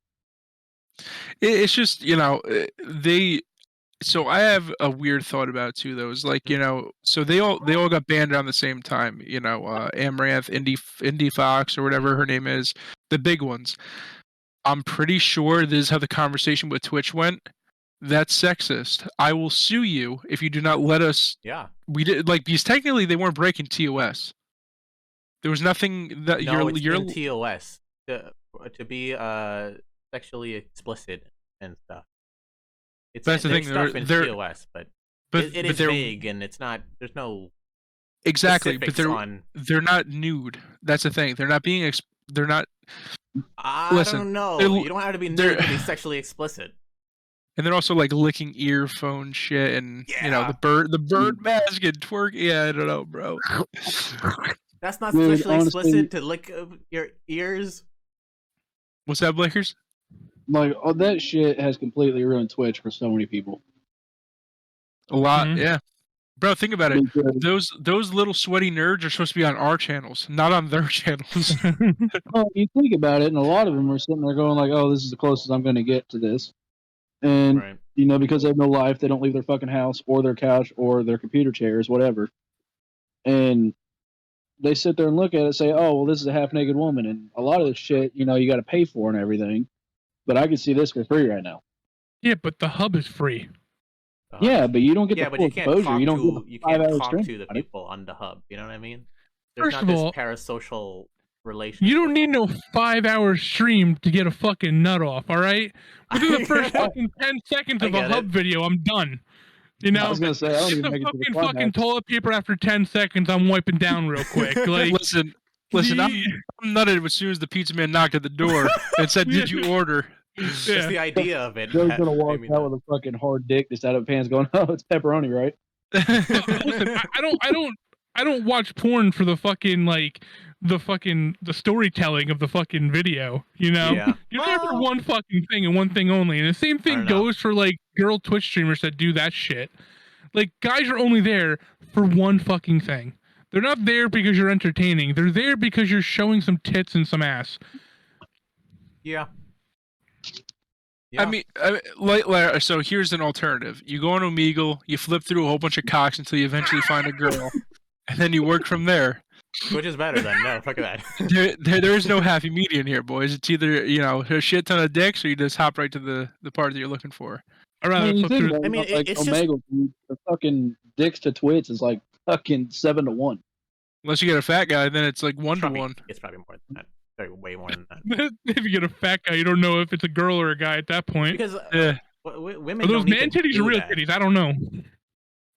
it's just, you know, they. So I have a weird thought about it too, though. Is like, you know, so they all got banned around the same time. You know, Amaranth, Indie Fox, or whatever her name is, the big ones. I'm pretty sure this is how the conversation with Twitch went. That's sexist. I will sue you if you do not let us. Yeah. We did like because technically they weren't breaking TOS. There was nothing that No, it's you're in TOS to be sexually explicit and stuff. It's That's the there's thing, stuff in they're- TOS, but but it is they're vague and it's not. There's no exactly, but specifics they're not nude. That's the thing. They're not being they're not, I Listen, don't know. they're- You don't have to be they're- nude to be sexually explicit. and they're also like licking earphone shit and you know Yeah. the bird mask and twerk. Yeah, I don't know, bro. That's not Dude, sexually honestly- explicit to lick your ears. What's that, Blakers? Like, oh, that shit has completely ruined Twitch for so many people. A lot, Mhm. yeah. Bro, think about it. Because, Those little sweaty nerds are supposed to be on our channels, not on their channels. well, you think about it, and a lot of them are sitting there going like, "Oh, this is the closest I'm going to get to this," and Right. you know, because they have no life, they don't leave their fucking house or their couch or their computer chairs, whatever, and they sit there and look at it, and say, "Oh, well, this is a half-naked woman," and a lot of this shit, you know, you got to pay for and everything. But I can see this for free right now. Yeah, but the hub is free. Yeah, but you don't get Yeah, the but full you can't exposure. talk You don't to get the you can't 5-hour talk stream. to the about it. people on the hub. You know what I mean? There's First not of this all, parasocial relationship. you don't need no 5-hour stream to get a fucking nut off, all right? Within the first fucking 10 seconds I of a get hub it. video, I'm done. You know, I was gonna say I don't if even the make it to the fucking climax. toilet paper after 10 seconds, I'm wiping down real quick. Like, Listen, I'm nutted as soon as the pizza man knocked at the door and said, "Did you order?" Just yeah. the idea of it. Joe's gonna walk made me out nuts. with a fucking hard dick just out of pants, going, "Oh, it's pepperoni, right?" Listen, I don't watch porn for the fucking the storytelling of the fucking video. You know, Yeah. you're there for one fucking thing and one thing only, and the same thing don't know. goes for like girl Twitch streamers that do that shit. Like guys are only there for one fucking thing. They're not there because you're entertaining. They're there because you're showing some tits and some ass. Yeah. I mean, so here's an alternative. You go on Omegle, you flip through a whole bunch of cocks until you eventually find a girl, and then you work from there. Which is better then? No, fuck that. There is no happy median here, boys. It's either, you know, a shit ton of dicks, or you just hop right to the part that you're looking for. I'd rather you flip think through. about it, I mean, like it's just Omegle, dude, the fucking dicks to twits is like fucking 7-1. Unless you get a fat guy, then it's like 1-to-1. It's probably more than that. Probably way more than that. If you get a fat guy, you don't know if it's a girl or a guy at that point. Because Yeah. women Are those don't need man to titties do or real that. titties? I don't know.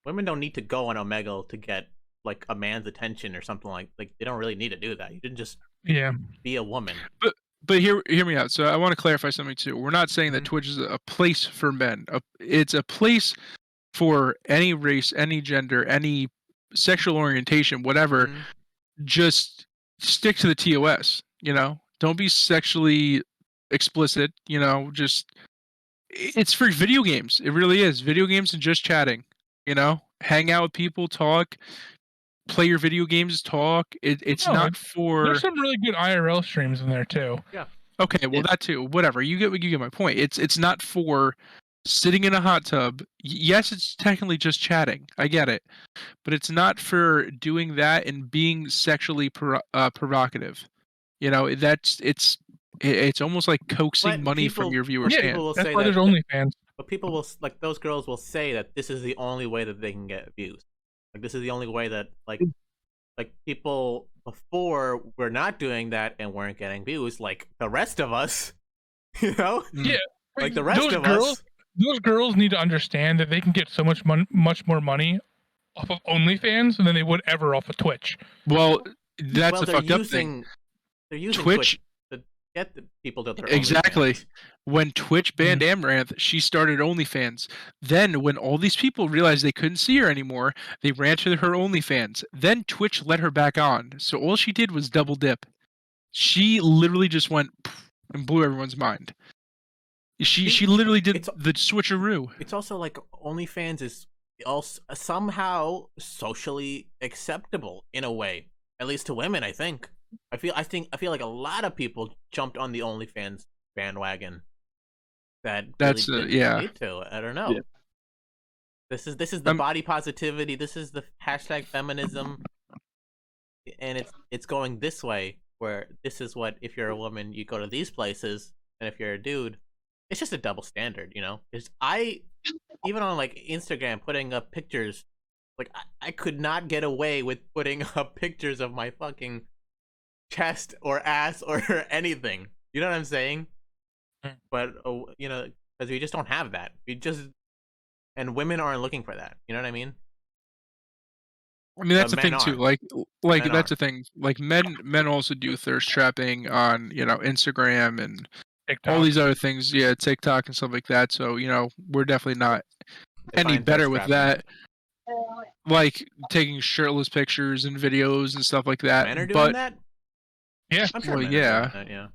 Women don't need to go on Omegle to get like a man's attention or something like they don't really need to do that. You didn't just Yeah. be a woman. But hear me out. So I want to clarify something too. We're not saying that Mhm. Twitch is a place for men. It's a place for any race, any gender, any sexual orientation, whatever. Mhm. Just stick to the TOS. You know, don't be sexually explicit. You know, just it's for video games. It really is. Video games and just chatting. You know, hang out with people, talk, play your video games, talk. It's No, not for. There's some really good IRL streams in there too. Okay, well Yeah. that too. Whatever. You get my point. It's not for sitting in a hot tub. Yes, it's technically just chatting. I get it. But it's not for doing that and being sexually provocative. You know, it's almost like coaxing But money from people- your viewers' Yeah, hand. People will That's say why that, there's OnlyFans. but people will like those girls will say that this is the only way that they can get views. Like this is the only way that like people before were not doing that and weren't getting views like the rest of us. You know? Yeah. Like the rest those of girls, us. Those girls need to understand that they can get so much more money off of OnlyFans than they would ever off of Twitch. Well, that's Well, the they're fucked up thing. They're using Twitch- to get the people to their Exactly. OnlyFans. When Twitch banned Amaranth, she started OnlyFans. Then, when all these people realized they couldn't see her anymore, they ran to her OnlyFans. Then Twitch let her back on. So all she did was double dip. She literally just went and blew everyone's mind. She literally did the switcheroo. It's also like OnlyFans is also somehow socially acceptable in a way, at least to women. I think. I feel like a lot of people jumped on the OnlyFans bandwagon. That's really didn't yeah. need to. I don't know. Yeah. This is the body positivity. This is the hashtag feminism, and it's going this way. Where this is what if you're a woman you go to these places, and if you're a dude, it's just a double standard. You know, even on like Instagram putting up pictures, like I could not get away with putting up pictures of my fucking chest or ass or anything. You know what I'm saying? But you know, because we just don't have that. And women aren't looking for that. You know what I mean? I mean, that's the But thing men too. are. Like Men that's are. the thing. Like men also do thirst trapping on Instagram and TikTok. all these other things. Yeah, TikTok and stuff like that. So we're definitely not any Define better thirst with trapping. that. Like taking shirtless pictures and videos and stuff like that. Men are doing but that. Yeah. I'm sure. well, men are yeah. doing that, yeah.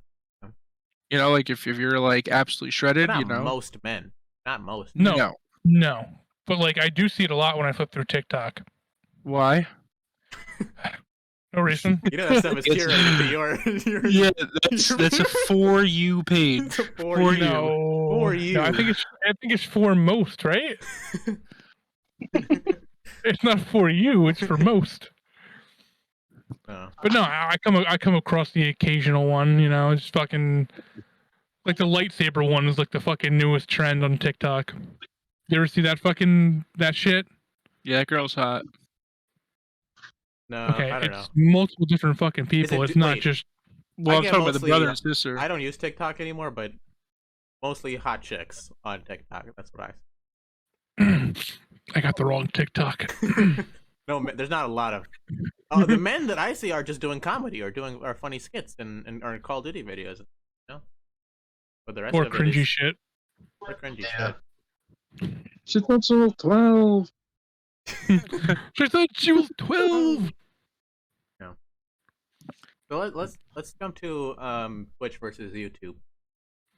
You know, like if you're like absolutely But shredded, not you know. most men. Not most. No. No. But like I do see it a lot when I flip through TikTok. Why? No reason. You know that stuff is curated to your Yeah, that's a for you page. It's a for For you. No. For you. No, I think it's for most, right? It's not for you, it's for most. Oh. But no, I come across the occasional one, you know, it's fucking like the lightsaber one is like the fucking newest trend on TikTok. You ever see that shit? Yeah, that girl's hot. No, Okay, I don't know. it's multiple different fucking people. It's not wait. just Well, I I'm get talking about the mostly- brother and sister. I don't use TikTok anymore, but mostly hot chicks on TikTok. That's what I got the wrong TikTok. No, there's not a lot of. Oh, the men that I see are just doing comedy or funny skits and or Call of Duty videos. No, but the rest Or of cringy it is shit. more cringy Yeah. shit. She thought so 12. She thought she was 12. So let's jump to Twitch versus YouTube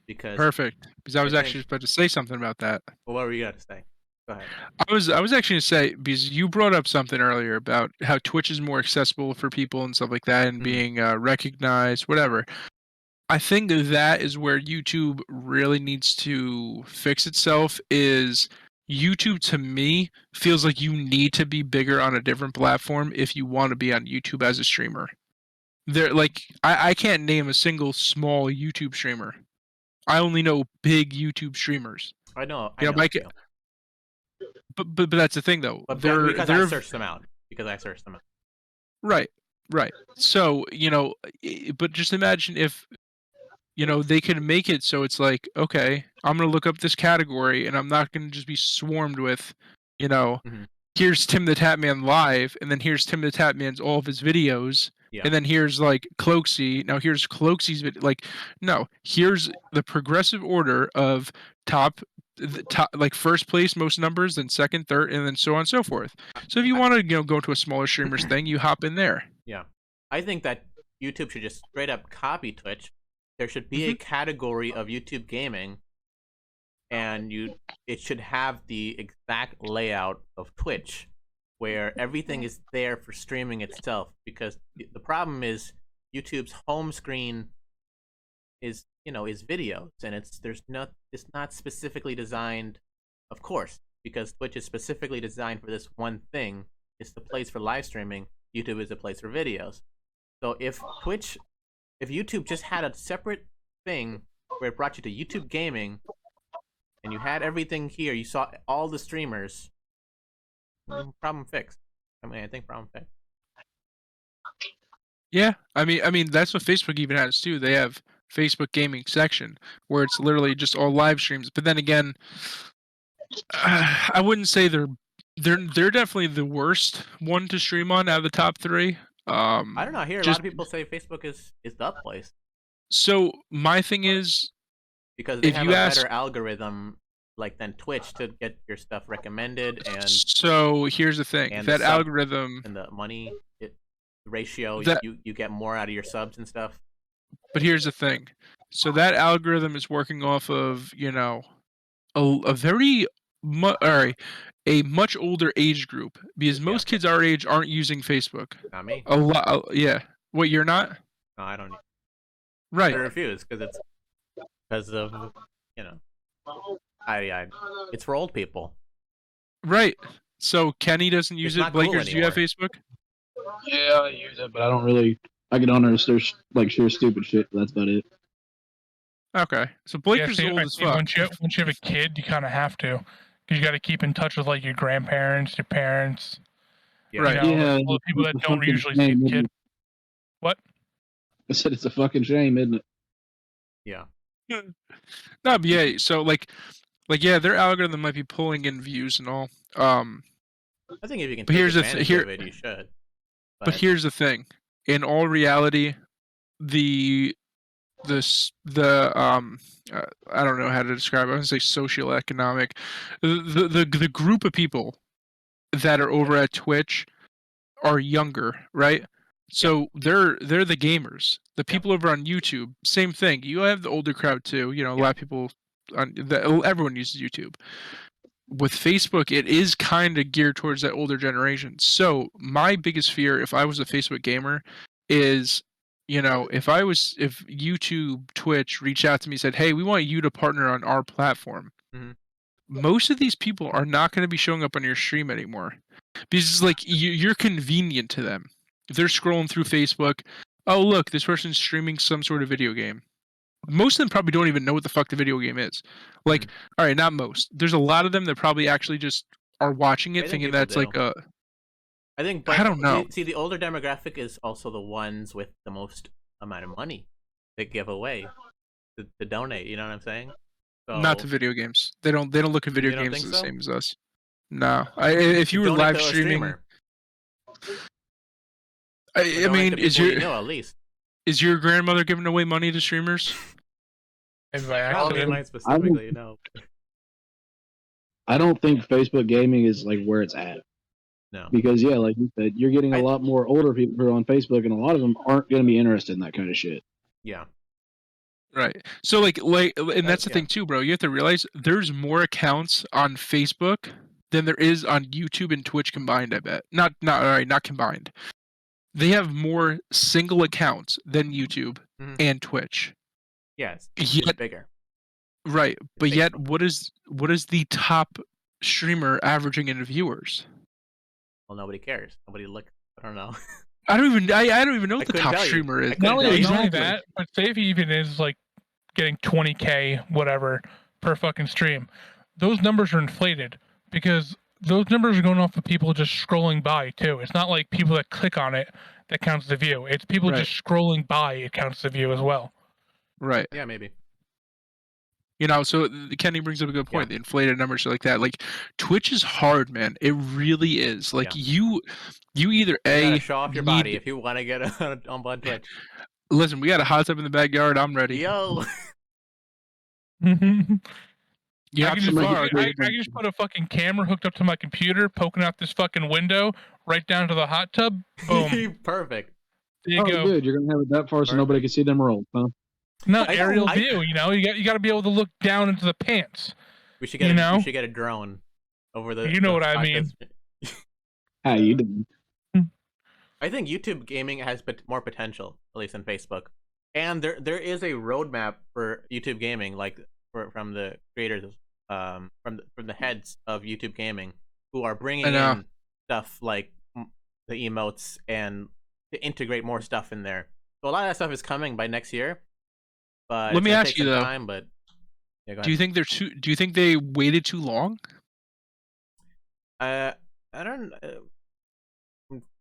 because Perfect. Because I was I actually think- about to say something about that. well, what were you gonna say? Go ahead. I was actually gonna say, because you brought up something earlier about how Twitch is more accessible for people and stuff like that, and Mhm. being recognized, whatever. I think that is where YouTube really needs to fix itself. Is YouTube, to me, feels like you need to be bigger on a different platform if you want to be on YouTube as a streamer. There, like, I can't name a single small YouTube streamer. I only know big YouTube streamers. I know. Yeah, but But that's the thing, though. But They're because I searched them out. right. So but just imagine if they could make it so it's like, okay, I'm gonna look up this category, and I'm not gonna just be swarmed with, Mhm. here's Tim the Tatman live, and then here's Tim the Tatman's all of his videos, Yeah. and then here's like Cloaksy. Now here's Cloaksy's video. Like, no, here's the progressive order of the top, like first place, most numbers, then second, third, and then so on and so forth. So if you want to, go to a smaller streamers thing, you hop in there. Yeah. I think that YouTube should just straight up copy Twitch. There should be a category of YouTube gaming, and it should have the exact layout of Twitch, where everything is there for streaming itself. Because the problem is YouTube's home screen is videos, and it's not specifically designed, of course, because Twitch is specifically designed for this one thing. It's the place for live streaming. YouTube is a place for videos. So if YouTube just had a separate thing where it brought you to YouTube gaming, and you had everything here, you saw all the streamers, problem fixed. I think problem fixed. Yeah, I mean that's what Facebook even has too. They have Facebook gaming section where it's literally just all live streams. But then again, I wouldn't say they're definitely the worst one to stream on out of the top three. I don't know. I hear a lot just- of people say Facebook is the place So my thing is, because they if have you a ask- better algorithm than Twitch to get your stuff recommended, and so here's the thing: and that the sub- algorithm. the money ratio, That- you get more out of your subs and stuff. But here's the thing: so that algorithm is working off of a very a much older age group, because most kids our age aren't using Facebook. Not me. A lot, yeah. What, you're not? No, I don't. Right. I refuse because of it's for old people. Right. So Kenny doesn't use It's it. not cool Blakers, do you have anymore. Facebook? Yeah, I use it, but I don't really. I get on there and share stupid shit. But that's about it. Okay. So Blakers see, is old I as see fuck. once you have a kid, you kind of have to, because you got to keep in touch with like your grandparents, your parents. Yeah. Right. You know, Yeah, all the people that it's a don't fucking usually see shame, the isn't kid. it? What? I said it's a fucking shame, isn't it? Yeah. No, but yeah. So yeah, their algorithm might be pulling in views and all. I think if you can But take here's the advantage here- of it, you should. But here's the thing: in all reality, the I don't know how to describe it. I was gonna say socioeconomic. The group of people that are over at Twitch are younger, right? So they're the gamers. The people over on YouTube, same thing. You have the older crowd too. You know, a lot of people everyone uses YouTube. With Facebook, it is kind of geared towards that older generation. So my biggest fear, if I was a Facebook gamer, is, you know, if YouTube, Twitch reached out to me and said, "Hey, we want you to partner on our platform," most of these people are not going to be showing up on your stream anymore, because it's like you're convenient to them. If they're scrolling through Facebook, oh look, this person's streaming some sort of video game. Most of them probably don't even know what the fuck the video game is. Like, all right, not most. There's a lot of them that probably actually just are watching it, thinking that's like a. I think, but I don't know. See, the older demographic is also the ones with the most amount of money to give away, to donate. You know what I'm saying? So, not to video games. They don't look at video games the same as us. No, if you were donate live to a streaming, streamer. I mean, is your at least is your grandmother giving away money to streamers? Maybe by Not accident. mine specifically, no. I don't think Facebook gaming is like where it's at. No. Because yeah, like you said, you're getting a lot more older people who are on Facebook, and a lot of them aren't going to be interested in that kind of shit. Yeah. Right. So like, and that's the thing too, bro. You have to realize there's more accounts on Facebook than there is on YouTube and Twitch combined. I bet. Not combined. They have more single accounts than YouTube and Twitch. Yes. Yet bigger. Right, but yet, what is the top streamer averaging in viewers? Well, nobody cares. Nobody look. I don't know. I don't even know what the top streamer is. Not only that, but say if he even is like getting 20K whatever per fucking stream, those numbers are inflated because those numbers are going off of people just scrolling by too. It's not like people that click on it that counts the view. It's people just scrolling by, it counts the view as well. Right. Yeah, maybe. You know, so Kenny brings up a good point. The inflated numbers like that. Like, Twitch is hard, man. It really is. Like, you either you gotta show off your body if you want to get on Twitch. Listen, we got a hot tub in the backyard. I'm ready. Yo. Yeah, I can just put a fucking camera hooked up to my computer, poking out this fucking window, right down to the hot tub. Boom. Perfect. There you go. Good. You're gonna have it that far so nobody can see them roll, huh? No, aerial view. You know, you got to be able to look down into the pants. We should get we should get a drone over the. You know what I mean. How you doing? I think YouTube gaming has more potential, at least than Facebook, and there is a roadmap for YouTube gaming, like from the creators, from the heads of YouTube gaming, who are bringing in stuff like the emotes and to integrate more stuff in there. So a lot of that stuff is coming by next year. But let me ask you though. Time, but do you think do you think they waited too long? I don't.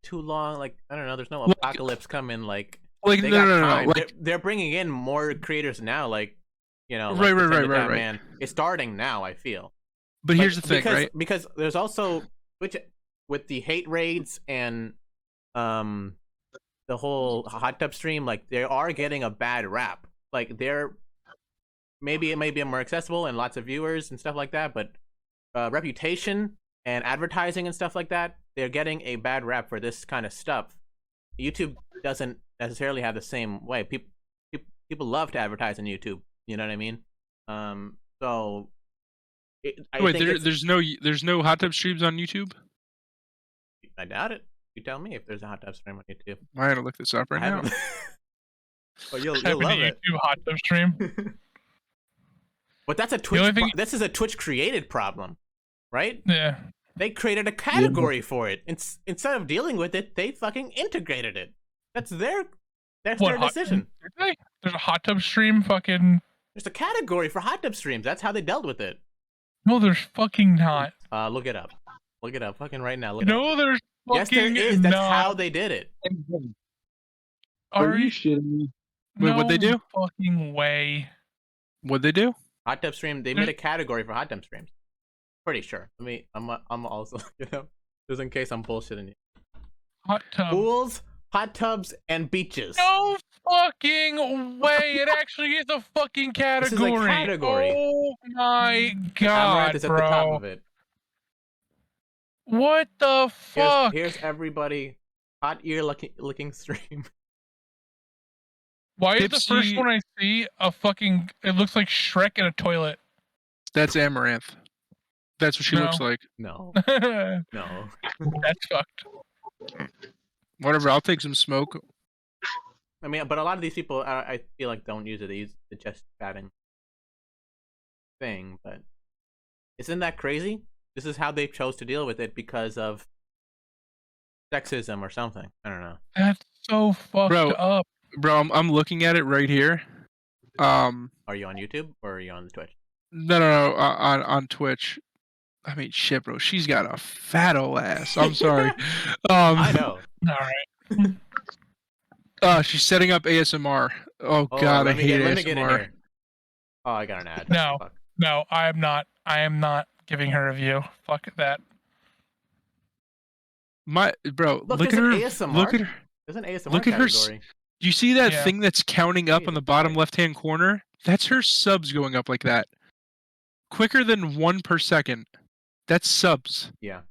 Too long, like I don't know. There's no apocalypse coming. Like no. They're bringing in more creators now. Like like right. Man, it's starting now. I feel. But here's the thing, right? Because there's also with the hate raids and the whole hot tub stream. Like they are getting a bad rap. Like they're maybe it may be more accessible and lots of viewers and stuff like that, but reputation and advertising and stuff like that, they're getting a bad rap for this kind of stuff. YouTube doesn't necessarily have the same way. People love to advertise on YouTube. You know what I mean? So wait, there's no hot tub streams on YouTube? I doubt it. You tell me if there's a hot tub stream on YouTube. I gotta look this up right now. Oh, you'll love it. YouTube hot tub stream. But that's a Twitch. This is a Twitch created problem, right? Yeah. They created a category for it. Instead of dealing with it, they fucking integrated it. That's their decision. There's a hot tub stream. Fucking. There's a category for hot tub streams. That's how they dealt with it. No, there's fucking not. Look it up. Look it up. Fucking right now. No, there's fucking. Yes, there is. That's how they did it. Are you shitting me? Wait, what'd they do? Fucking way. What'd they do? Hot tub stream. They made a category for hot tub streams. Pretty sure. I'm also just in case I'm bullshitting you. Hot tub. Pools, hot tubs, and beaches. No fucking way! It actually is a fucking category. This is a category. Oh my god, I'm right at the top of it. What the fuck? Here's everybody hot ear licking stream. Why is the first Tipsy- one I see a fucking? It looks like Shrek in a toilet. That's Amaranth. That's what she No. looks like. No, That's no. fucked. Whatever. I'll take some smoke. I mean, but a lot of these people, I feel like, don't use it. They use the just chatting thing. But isn't that crazy? This is how they chose to deal with it because of sexism or something. I don't know. That's so fucked up. Bro, I'm looking at it right here. Are you on YouTube or are you on Twitch? No, on Twitch. I mean, shit, bro. She's got a fat ol' ass. I'm sorry. I know. All right. She's setting up ASMR. Oh God, I hate let me get in ASMR. here. Oh, I got an ad. No. Fuck. No, I am not. I am not giving her a view. Fuck that. My bro, Look, look at there's her. an ASMR. Look at her. There's an ASMR Look at her. category. Do you see that Yeah. thing that's counting up Wait, on the it's bottom fine. left-hand corner? That's her subs going up like that. Quicker than 1 per second. That's subs. Yeah.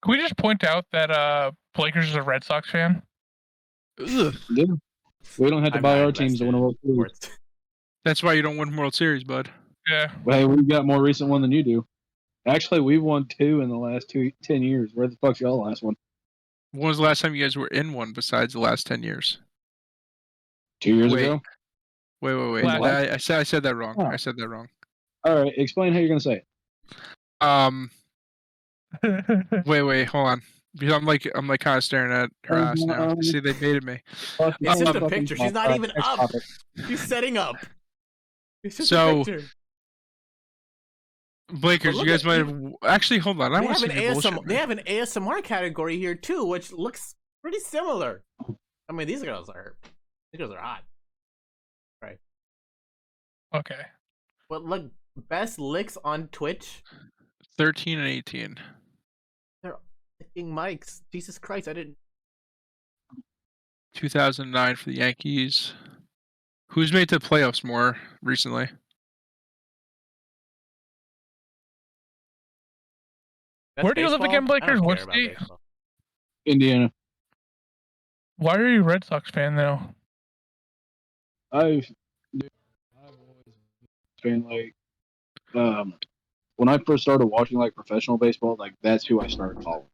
Can we just point out that Blakers is a Red Sox fan? Ugh. Yeah. We don't have to I'm buy not our teams to win a World invested in Series. sports. That's why you don't win World Series, bud. Yeah. Well, hey, we've got more recent one than you do. Actually, we've won 2 in the last 10 years. Where the fuck's y'all last one? When was the last time you guys were in one besides the last 10 years? 2 years Wait. ago? Wait. Last- I said that wrong. Oh. I said that wrong. All right, explain how you're going to say it. Wait, hold on. Because I'm like kind of staring at her ass now. See, they baited me. It's just a picture. She's not even up. She's setting up. It's just So, a picture. Blakers, But you look guys at- might have actually hold on. I They want have, to an see your ASMR, bullshit. they have an ASMR category here too, which looks pretty similar. I mean, these girls are hot. Okay. But look, best licks on Twitch. 13 and 18. They're licking mics. Jesus Christ, I didn't. 2009 for the Yankees. Who's made to the playoffs more recently? That's Where do you live baseball? again, I Blakers? don't What care about state? baseball. Indiana. Why are you a Red Sox fan though? I've always been like, when I first started watching like professional baseball, like that's who I started following.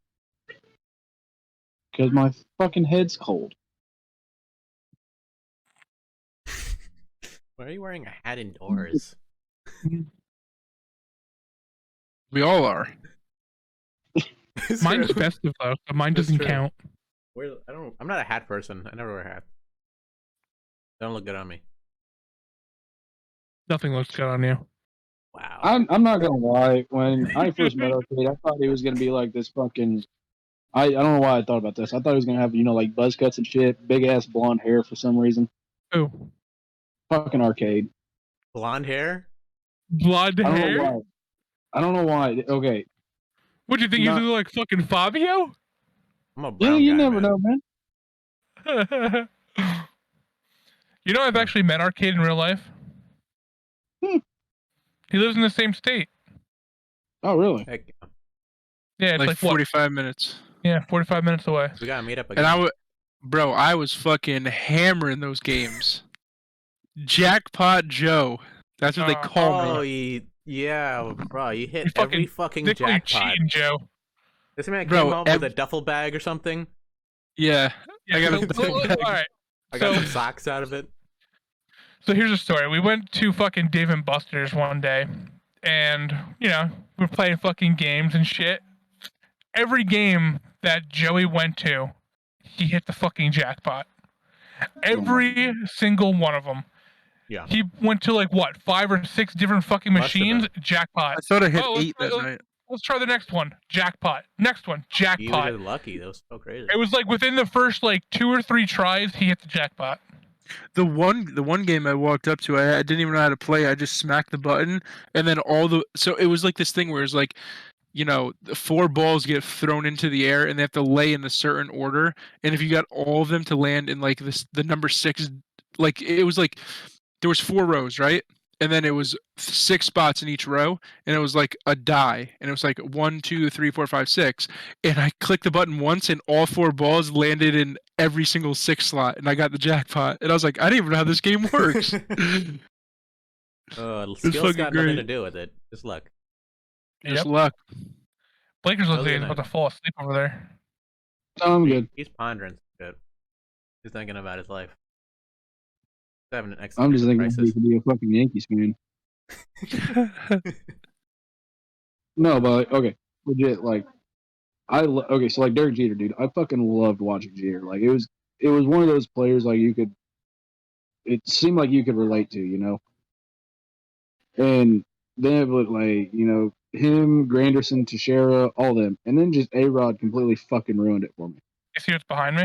Because my fucking head's cold. Why are you wearing a hat indoors? We all are. Mine's festive though, so mine That's doesn't true. count. I'm not a hat person. I never wear hats. They don't look good on me. Nothing looks good on you. Wow. I'm not gonna lie. When I first met Arcade, I thought he was gonna be like this fucking. I don't know why I thought about this. I thought he was gonna have like buzz cuts and shit, big ass blonde hair for some reason. Ooh. Fucking Arcade. Blonde hair? Blonde I don't know hair? why. I don't know why. Okay. What do you think? Not- You look like fucking Fabio? I'm a Yeah, brown you guy, never man. know, man. You know, I've actually met Arcade in real life. Hmm. He lives in the same state. Oh, really? Heck yeah. Yeah, it's Like like, what? 45 minutes. Yeah, 45 minutes away. We gotta meet up again. And I was fucking hammering those games. Jackpot Joe. That's what they call me. Yeah, bro, you hit You every fucking Dick, you jackpot. cheating, Joe. This man Bro, came home with a duffel bag or something. Yeah. I got so, a double bag. all right. I got So- some socks out of it. So here's a story. We went to fucking Dave and Buster's one day, and we were playing fucking games and shit. Every game that Joey went to, he hit the fucking jackpot. Every single one of them. Yeah. He went to like what, 5 or 6 different fucking Must have machines. Jackpot. I thought I hit Oh, 8 that night. Let's try the next one. Jackpot. Next one. You were Jackpot. just lucky. That was so crazy. It was like within the first like 2 or 3 tries, he hit the jackpot. The one game I walked up to, I didn't even know how to play. I just smacked the button, and then so it was like this thing where it's like, the 4 balls get thrown into the air, and they have to lay in a certain order. And if you got all of them to land in like the number 6, like it was like there was 4 rows, right? and then it was 6 spots in each row, and it was like a die, and it was like 1, 2, 3, 4, 5, 6, and I clicked the button once, and all 4 balls landed in every single 6 slot, and I got the jackpot, and I was like, I didn't even know how this game works. Skills fucking got nothing great. to do with it. Just luck. Just luck. Blakers looks like he's Really about to fall asleep over there. No, I'm good. He's pondering shit. He's thinking about his life. He's having an I'm just existential thinking crisis. he could be a fucking Yankees fan. No, but like, okay, legit. Like, okay, so like Derek Jeter, dude, I fucking loved watching Jeter. Like, it was one of those players like it seemed like you could relate to, you know. And then it was like, you know, him, Granderson, Teixeira, all them, and then just A-Rod completely fucking ruined it for me. You see what's behind me?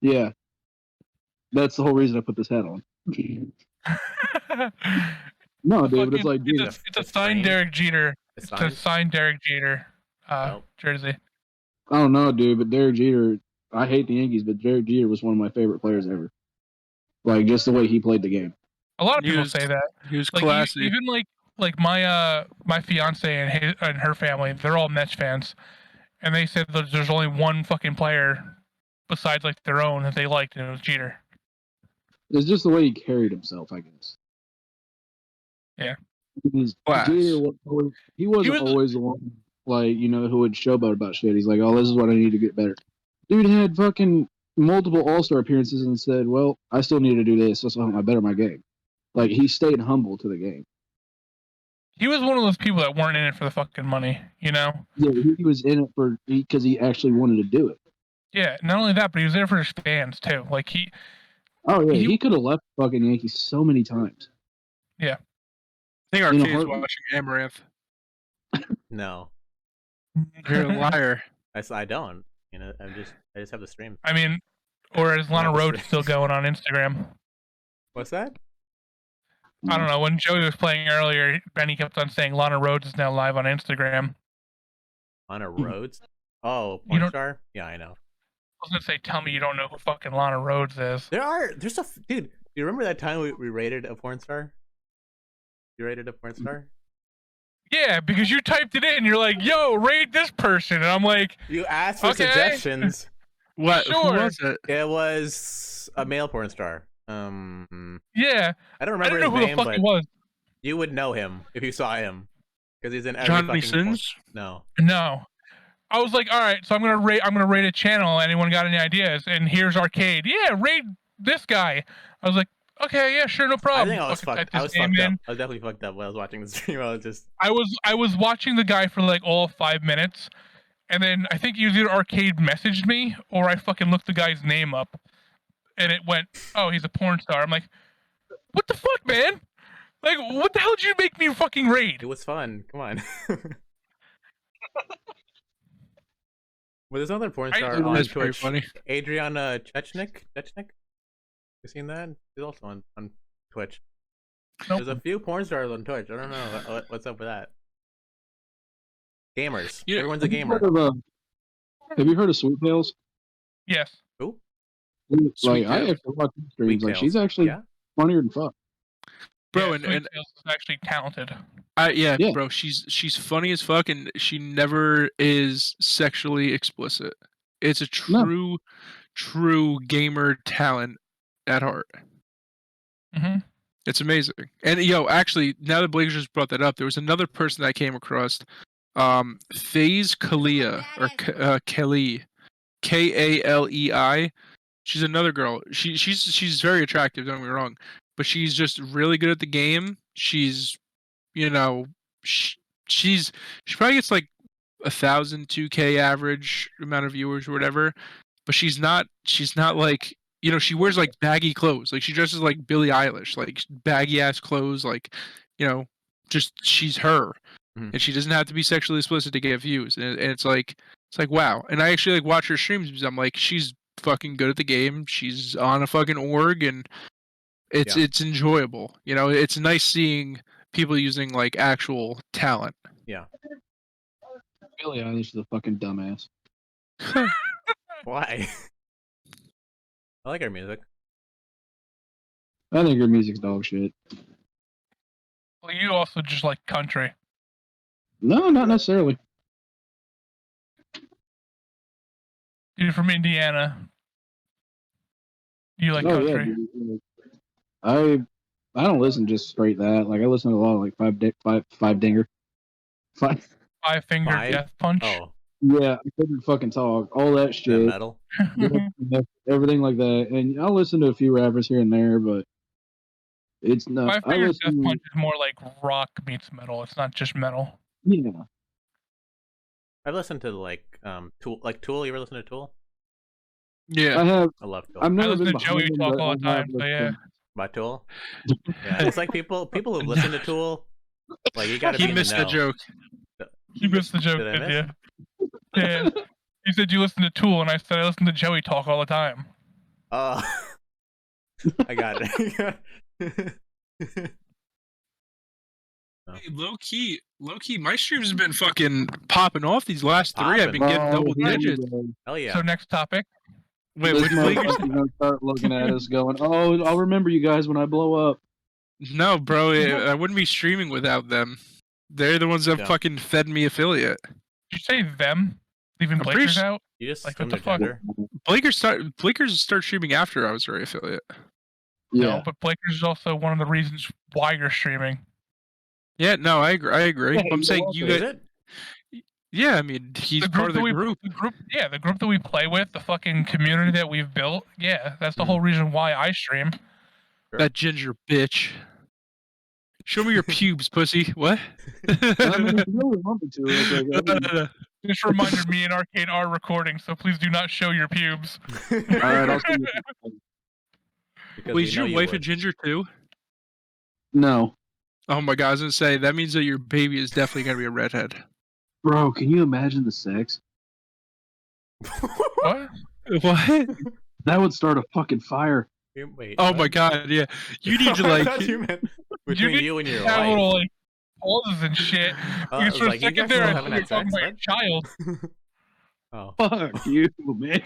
Yeah, that's the whole reason I put this hat on. No, dude, but it's like, dude, it's a signed Derek Jeter. It's a signed Derek Jeter jersey. I don't know, dude, but Derek Jeter, I hate the Yankees, but Derek Jeter was one of my favorite players ever. Like, just the way he played the game. A lot of people say that. He was like, classy. Even like my fiance and her family, they're all Mets fans, and they said that there's only one fucking player besides like their own that they liked, and it was Jeter. It's just the way he carried himself, I guess. Yeah. Jeter, he wasn't always the one, like, you know, who would showboat about shit. He's like, oh, this is what I need to get better. Dude had fucking multiple All-Star appearances and said, well, I still need to do this, so I better my game. Like, he stayed humble to the game. He was one of those people that weren't in it for the fucking money, you know? Yeah, he was in it because he actually wanted to do it. Yeah, not only that, but he was there for his fans, too. Like, he could have left fucking Yankees so many times. Yeah. I think Arcade's watching Amaranth. No. You're a liar. I don't. You know, I just have the stream. I mean, or is Lana Rhodes still going on Instagram? What's that? I don't know. When Joey was playing earlier, Benny kept on saying Lana Rhodes is now live on Instagram. Lana Rhodes? Oh, porn star? Yeah, I know. I was gonna say, tell me you don't know who fucking Lana Rhodes is. There's a dude. Do you remember that time we rated a porn star? You rated a porn star? Yeah, because you typed it in. You're like, "Yo, rate this person," and I'm like, you asked for suggestions. What? Sure. Who was it? It was a male porn star. Yeah. I don't remember his name, who the fuck but he was. You would know him if you saw him, because he's in every Johnny fucking Sins? No. I was like, all right, so I'm gonna rate a channel. Anyone got any ideas? And here's Arcade. Yeah, rate this guy. I was like, okay, yeah, sure, no problem. I think I was fucked. I was fucked up. I was definitely fucked up when I was watching the stream. I was watching the guy for like all 5 minutes, and then I think either Arcade messaged me or I fucking looked the guy's name up, and it went, oh, he's a porn star. I'm like, what the fuck, man? Like, what the hell did you make me fucking rate? It was fun. Come on. Well, there's another porn star on Twitch. Funny. Adriana Chechnik. You seen that? She's also on Twitch. Nope. There's a few porn stars on Twitch. I don't know what's up with that. Gamers. Yeah. Everyone's a gamer. Have you heard of Sweet Tales? Yes. Who? Like, I actually watch streams. Like, she's actually funnier than fuck. Bro, and is actually talented. Yeah, bro, she's funny as fuck, and she never is sexually explicit. It's a true gamer talent at heart. Mm-hmm. It's amazing. And actually, now that Blake just brought that up, there was another person that I came across, FaZe Kalia or Kelly, Kalei. She's another girl. She's very attractive. Don't get me wrong, but she's just really good at the game. She's, she probably gets like 1,000, 2K average amount of viewers or whatever. But she's not like, she wears like baggy clothes. Like she dresses like Billie Eilish, like baggy ass clothes. Like, just she's her, and she doesn't have to be sexually explicit to get views. And it's like wow. And I actually like watch her streams because I'm like, she's fucking good at the game. She's on a fucking org, and it's enjoyable. It's nice seeing people using like actual talent. Yeah. Billie Eilish is a fucking dumbass. Why? I like her music. I think her music's dog shit. Well, you also just like country. No, not necessarily. You're from Indiana. You like Oh yeah, country. dude. I don't listen just straight that. Like I listen to a lot of like five dinger. Five. Five Finger Five? Death Punch. Oh, Yeah, I couldn't fucking talk. All that that shit. metal. Everything like that. And I listen to a few rappers here and there, but it's not. Five I Finger Death listen. Punch is more like rock meets metal. It's not just metal. Yeah. I've listened to like Tool. Like Tool. You ever listen to Tool? Yeah. I have. I love Tool. I've I never listen been to behind Joey them, talk but all I the have time, so yeah. By Tool. Yeah, it's like people who listen to Tool. Like you gotta be He in the missed the know. joke. You missed the joke, Did I did miss? you? Yeah. You said you listen to Tool, and I said I listen to Joey talk all the time. Oh, I got it. Oh. Hey, low key, my streams have been fucking popping off these last three. I've been Popping. getting double here we digits. go. Hell yeah. So next topic. Wait, This which Lakers? motherfucker's gonna start looking at us, going, "Oh, I'll remember you guys when I blow up." No, bro, I wouldn't be streaming without them. They're the ones that Yeah. fucking fed me affiliate. Did you say them? Leaving I'm pretty Blakers sure- out? You just Like, like what the fuck? gender. Blakers start streaming after I was their affiliate. Yeah. No, but Blakers is also one of the reasons why you're streaming. Yeah, no, I agree. Yeah, I'm you're saying welcome. you Is guys. it? Yeah, I mean he's part of the group. The group that we play with, the fucking community that we've built. Yeah, that's the whole reason why I stream. That ginger bitch. Show me your pubes, pussy. What? I mean, if you really want me to, real quick, I mean, Just reminded me and Arcade are recording, so please do not show your pubes. all right, I'll see you. Because Wait, we is know your you wife a would. ginger too? No, Oh my god, I was gonna say that means that your baby is definitely gonna be a redhead. bro, can you imagine the sex? What? What? That would start a fucking fire. Wait. Oh what? my god, yeah. You need to I like. thought you meant between you and your have wife. little like pauses and shit. I Because was for a like, you second guys there, still I haven't thought you were had talking sex, about your child. Oh. Fuck you, man.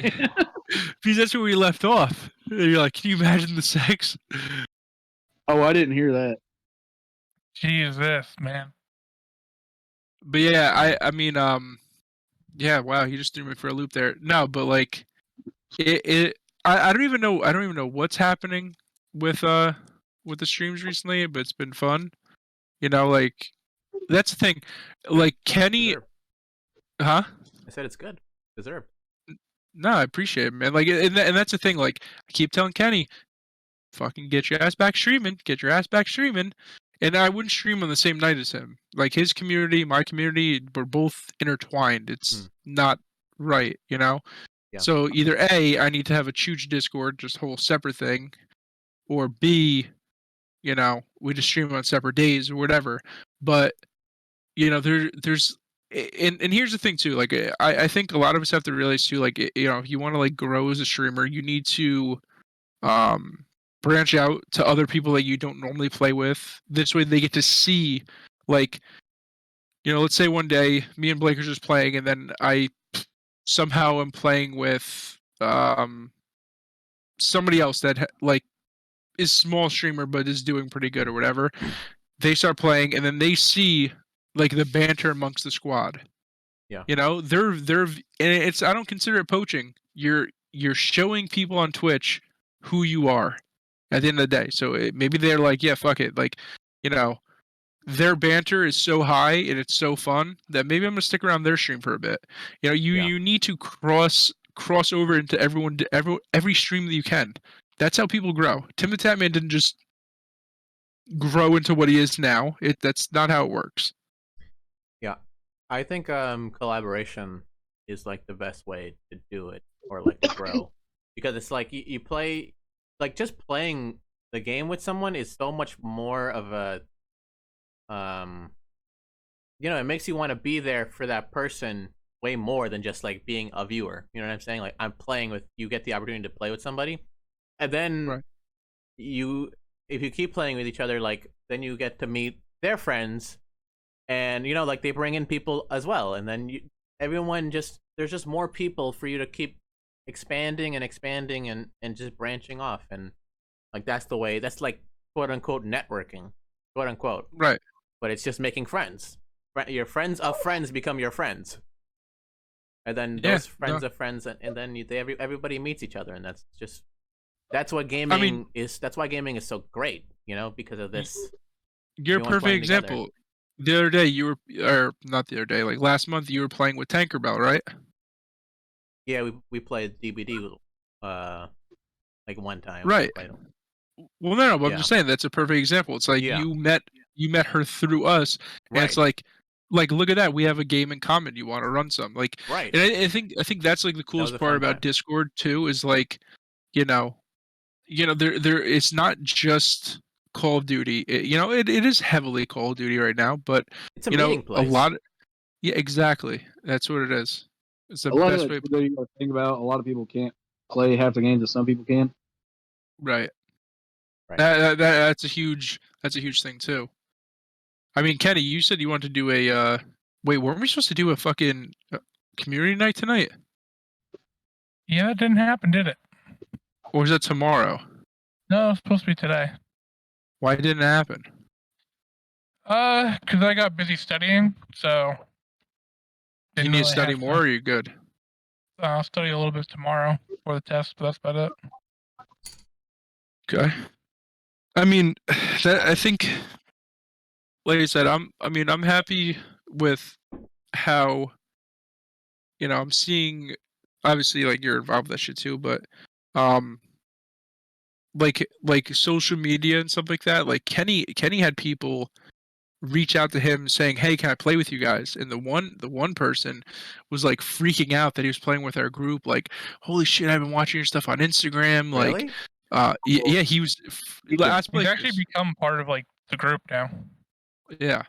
Because that's where we left off. And you're like, can you imagine the sex? Oh, I didn't hear that. Jesus, man. But yeah, I mean, yeah, wow, you just threw me for a loop there. No, but like, I don't even know what's happening with the streams recently, but it's been fun. You know, like, that's the thing. Like Kenny, Deserved. huh? I said it's good. Deserved. No, I appreciate it, man. Like, and that's the thing. Like, I keep telling Kenny, fucking get your ass back streaming. Get your ass back streaming. And I wouldn't stream on the same night as him. Like, his community, my community, we're both intertwined. It's not right, you know? Yeah. So either A, I need to have a huge Discord, just a whole separate thing, or B, you know, we just stream on separate days or whatever. But, you know, there's and here's the thing too, like I think a lot of us have to realize too, like, you know, if you want to like grow as a streamer, you need to branch out to other people that you don't normally play with. This way they get to see, like, you know, let's say one day me and Blake are just playing and then I somehow am playing with somebody else that like is small streamer but is doing pretty good or whatever. They start playing and then they see like the banter amongst the squad. Yeah. You know, they're and it's, I don't consider it poaching. You're showing people on Twitch who you are at the end of the day. So maybe they're like, yeah, fuck it. Like, you know, their banter is so high and it's so fun that maybe I'm gonna stick around their stream for a bit. You know, you need to cross over into every stream that you can. That's how people grow. Tim the Tatman didn't just grow into what he is now. That's not how it works. Yeah. I think collaboration is like the best way to do it, or like to grow. Because it's like you play, like, just playing the game with someone is so much more of a you know, it makes you want to be there for that person way more than just like being a viewer. You know what I'm saying? Like, I'm playing with, you get the opportunity to play with somebody, and then Right. if you keep playing with each other, like, then you get to meet their friends, and you know, like, they bring in people as well, and then everyone just, there's just more people for you to keep expanding and just branching off, and like, that's the way, that's like quote unquote networking. quote unquote. Right. But it's just making friends. Your friends of friends become your friends, and then those friends of friends, and then everybody meets each other, and that's what gaming is. That's why gaming is so great, because of this. You're a perfect example. The other day you were, or not the other day, like last month you were playing with Tinkerbell, right? Yeah, we played DBD, like one time. Right. Well, no, but I'm just saying that's a perfect example. It's like you met her through us, and it's like look at that, we have a game in common. You want to run some, like, right? And I think that's like the coolest part about Discord too, is like, there it's not just Call of Duty. It is heavily Call of Duty right now, but it's a meeting place. A lot of, exactly, that's what it is. It's the best way. You got to think about, a lot of people can't play half the games that some people can. Right. That's a huge thing too. I mean, Kenny, you said you wanted to do a wait, weren't we supposed to do a fucking community night tonight? Yeah, it didn't happen, did it? Or is that tomorrow? No, it's supposed to be today. Why didn't it happen? Because I got busy studying, so. You need to study more, or are you good? I'll study a little bit tomorrow for the test, but that's about it. Okay. I mean, I think, like I said, I'm happy with how, I'm seeing, obviously, like, you're involved with that shit too, but, like social media and stuff like that, like Kenny had people reach out to him saying, "Hey, can I play with you guys?" And the one person was like freaking out that he was playing with our group, like, "Holy shit, I've been watching your stuff on Instagram." Really? Like, yeah, he was. He's actually become part of like the group now. Yeah.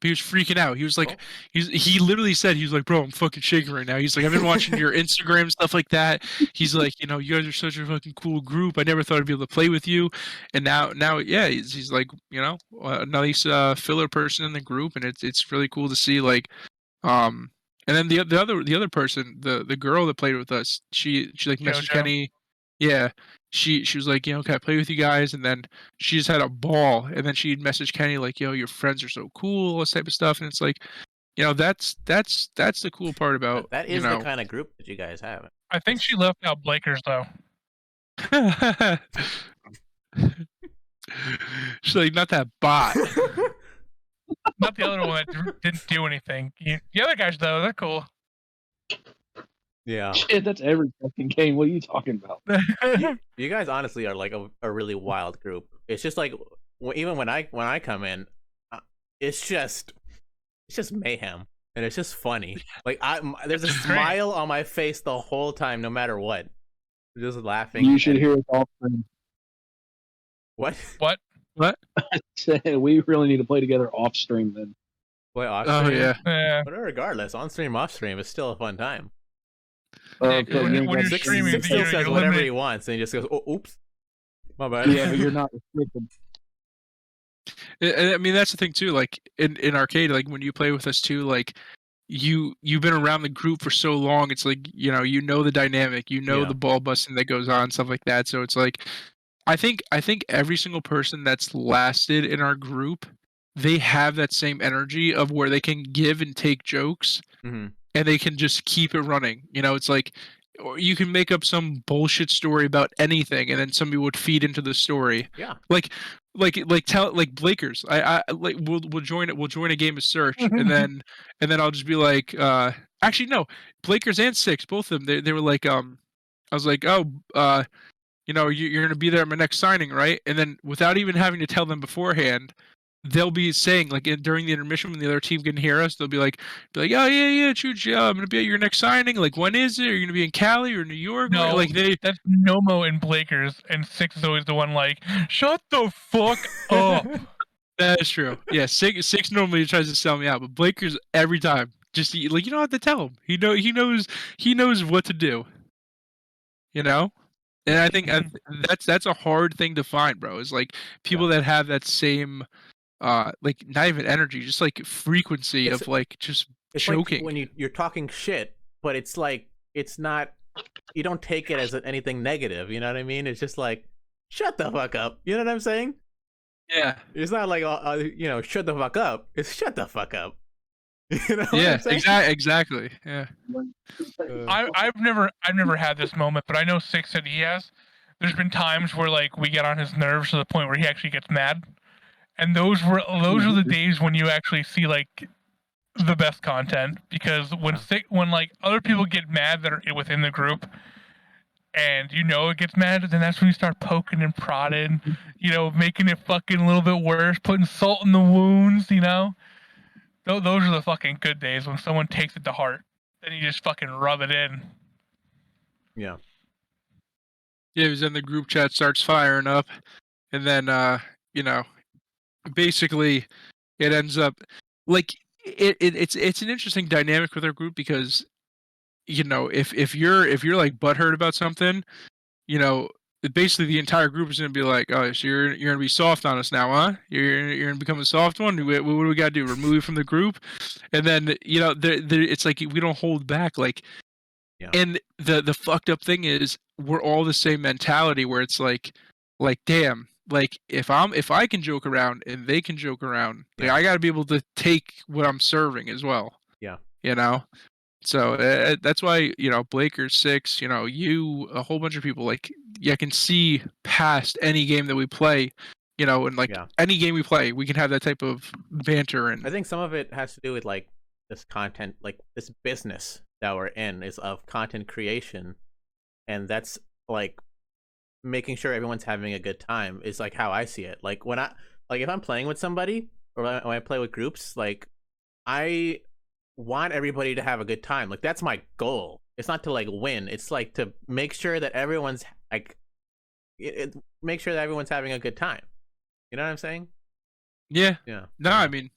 He was freaking out. He was like, he literally said, he was like, "Bro, I'm fucking shaking right now." He's like, "I've been watching your Instagram stuff like that." He's like, "You guys are such a fucking cool group. I never thought I'd be able to play with you." And now, yeah, he's like, a nice filler person in the group, and it's really cool to see, like, and then the other person, the girl that played with us, she like messaged Kenny. Yeah, she was like, "Can I play with you guys?" And then she just had a ball. And then she'd message Kenny like, "Your friends are so cool," this type of stuff. And it's like, that's the cool part about that is the kind of group that you guys have. I think she left out Blakers though. She's like, "Not that bot." Not the other one that didn't do anything. The other guys though, they're cool. Yeah. Shit, that's every fucking game. What are you talking about? You guys honestly are like a really wild group. It's just like, even when I come in, it's just mayhem, and it's just funny. Like, there's a smile on my face the whole time, no matter what. Just laughing. You should hear us off stream. What? I said we really need to play together off stream then. Play off stream? Oh yeah. But regardless, on stream, off stream, it's still a fun time. When you're streaming, Six still says whatever he wants, and he just goes, "Oh, oops, my bad." Yeah, but you're not restricted. I mean, that's the thing too. Like in arcade, like when you play with us too, like you've been around the group for so long. It's like the dynamic, the ball busting that goes on, stuff like that. So it's like, I think every single person that's lasted in our group, they have that same energy of where they can give and take jokes. Mm-hmm. And they can just keep it running. It's like, you can make up some bullshit story about anything, and then somebody would feed into the story. Yeah. Like Blakers. I like we'll join it. We'll join a game of Search, and then I'll just be like, actually no, Blakers and Six, both of them. They were like, I was like, "Oh, you're gonna be there at my next signing, right?" And then without even having to tell them beforehand, they'll be saying, like, during the intermission when the other team can hear us, they'll be like, "Oh yeah, Chooch, I'm gonna be at your next signing. Like, when is it? Are you gonna be in Cali or New York?" No, like that's Nomo and Blakers, and Six is always the one like, "Shut the fuck up." That is true. Yeah, Six normally tries to sell me out, but Blakers every time just like, you don't have to tell him. He knows what to do. And I think that's a hard thing to find, bro. Is like people that have that same. Like, not even energy, just like frequency of like just joking. Like when you're talking shit, but it's like, it's not, you don't take it as anything negative. You know what I mean? It's just like, shut the fuck up. You know what I'm saying? Yeah. It's not like shut the fuck up. It's shut the fuck up. You know what Yeah. I'm saying? Exactly. Yeah. I've never had this moment, but I know Six said he has. There's been times where like we get on his nerves to the point where he actually gets mad, and those are the days when you actually see like the best content, because when like other people get mad that are within the group, and it gets mad, then that's when you start poking and prodding, making it fucking a little bit worse, putting salt in the wounds, Those are the fucking good days when someone takes it to heart. Then you just fucking rub it in. Yeah. Yeah, because then the group chat starts firing up, and then basically it ends up like it's an interesting dynamic with our group, because if you're like butthurt about something, basically the entire group is gonna be like, oh, so you're gonna be soft on us now, huh? You're gonna become a soft one. What do we gotta do? Remove you from the group? And then it's like we don't hold back. Like, Yeah. and the fucked up thing is we're all the same mentality, where it's like damn, like if I can joke around and they can joke around, like, I gotta be able to take what I'm serving as well. Yeah. So that's why Blaker, Six, you, a whole bunch of people, like, you can see past any game that we play, and like any game we play, we can have that type of banter. And I think some of it has to do with like this content, like this business that we're in is of content creation, and that's like making sure everyone's having a good time is like how I see it. Like if I'm playing with somebody, or when I play with groups, like I want everybody to have a good time. Like that's my goal. It's not to like win. It's like to make sure that everyone's like make sure that everyone's having a good time. You know what I'm saying? Yeah. Yeah. No, I mean,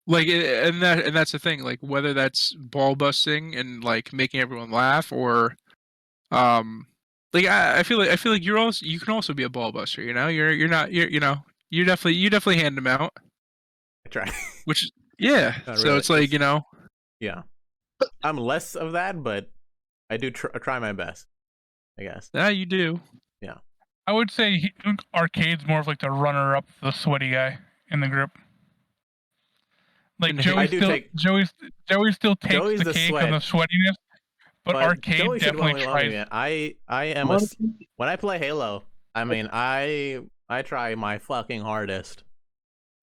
like, and that's the thing. Like, whether that's ball busting and like making everyone laugh, or like I feel like you can also be a ball buster. You definitely hand them out. I try. Which yeah. Not So really. it's like Yeah. I'm less of that, but I do try my best, I guess. Yeah, you do. Yeah. I would say Arcade's more of like the runner-up, the sweaty guy in the group. Like Joey still takes Joey's the cake sweat. on the sweatiness, but Arcade Joey definitely tries. I am when I play Halo, I mean I try my fucking hardest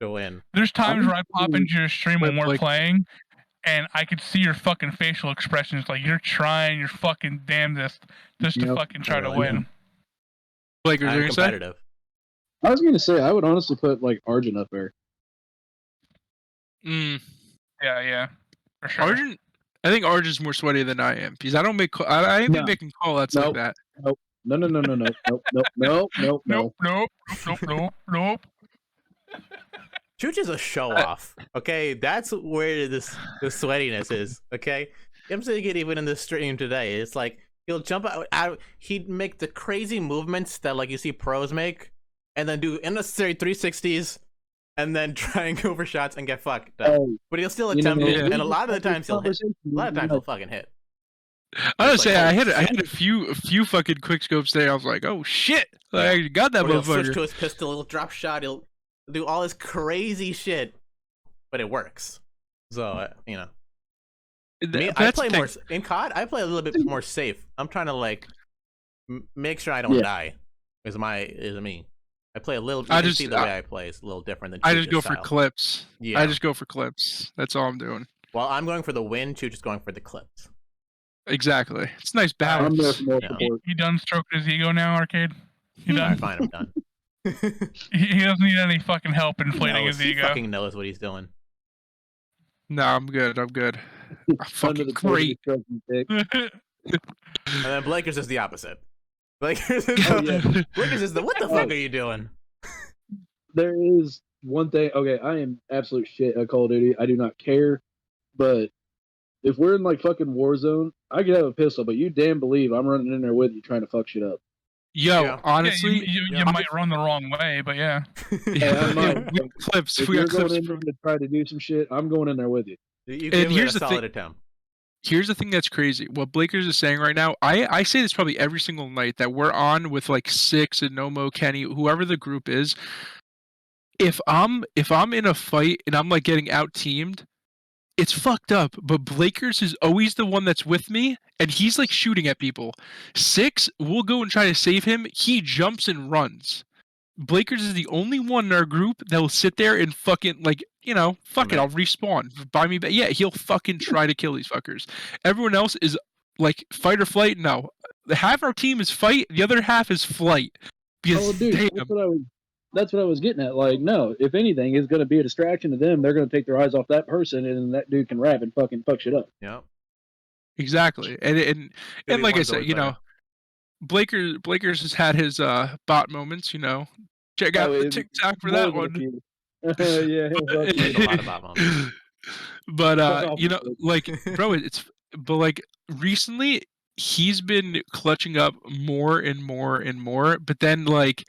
to win. There's times where I pop into your stream when we're playing, and I could see your fucking facial expressions, like you're trying your fucking damnedest just to fucking try to win. Like, I'm competitive. I was gonna say I would honestly put like Arjun up there. Yeah, for sure. Arjun, I think Arjun's more sweaty than I am, because I don't make I ain't been making call-outs like that. Nope. No. Nope. Chooch is a show off. Okay, that's where the sweatiness is. Okay, I'm seeing it even in the stream today. It's like he'll jump out. He'd make the crazy movements that like you see pros make, and then do unnecessary 360s, and then try and go for shots and get fucked up. But he'll still attempt it, and a lot of the times he'll hit. A lot of times he'll fucking hit. I was say I had a few fucking quick scopes there. I was like, oh shit, I got that He'll motherfucker. switch to his pistol, he'll drop shot, he'll do all this crazy shit, but it works. So I play more in COD. I play a little bit more safe. I'm trying to like make sure I don't die. Is me. I play a little. You see the way I play is a little different than. I just go for clips. Yeah, I just go for clips. That's all I'm doing. Well, I'm going for the win. Chooch is going for the clips. Exactly. It's a nice balance. You done stroking his ego now, Arcade? You done? Alright, fine, I'm done. He doesn't need any fucking help inflating his ego. He fucking knows what he's doing. No, I'm good. I'm fucking great. And then Blakers is the opposite. Blakers is the what the fuck are you doing? There is one thing. Okay, I am absolute shit at Call of Duty. I do not care. But if we're in like fucking Warzone, I could have a pistol, but you damn believe I'm running in there with you trying to fuck shit up. Yo, honestly, you might run the wrong way, but yeah. Clips. If you're going in there to try to do some shit, I'm going in there with you. You give me a solid attempt. Here's the thing that's crazy. What Blakers is saying right now, I say this probably every single night that we're on with like Six and Nomo, Kenny, whoever the group is. if I'm in a fight and I'm like getting out teamed, it's fucked up. But Blakers is always the one that's with me, and he's like shooting at people. 6 will go and try to save him. He jumps and runs. Blakers is the only one in our group that will sit there and fucking like, fuck it, I'll respawn. Buy me back. Yeah, he'll fucking try to kill these fuckers. Everyone else is like fight or flight. No, half our team is fight. The other half is flight. Because Oh, dude, damn, that's what I was getting at. Like, no, if anything, it's going to be a distraction to them. They're going to take their eyes off that person, and that dude can rap and fucking fuck shit up. Yep. exactly. And like I said, Blakers has had his bot moments. Check out the TikTok for that one. Yeah, There's a lot of bot moments. But like, bro, but like recently he's been clutching up more and more and more. But then like,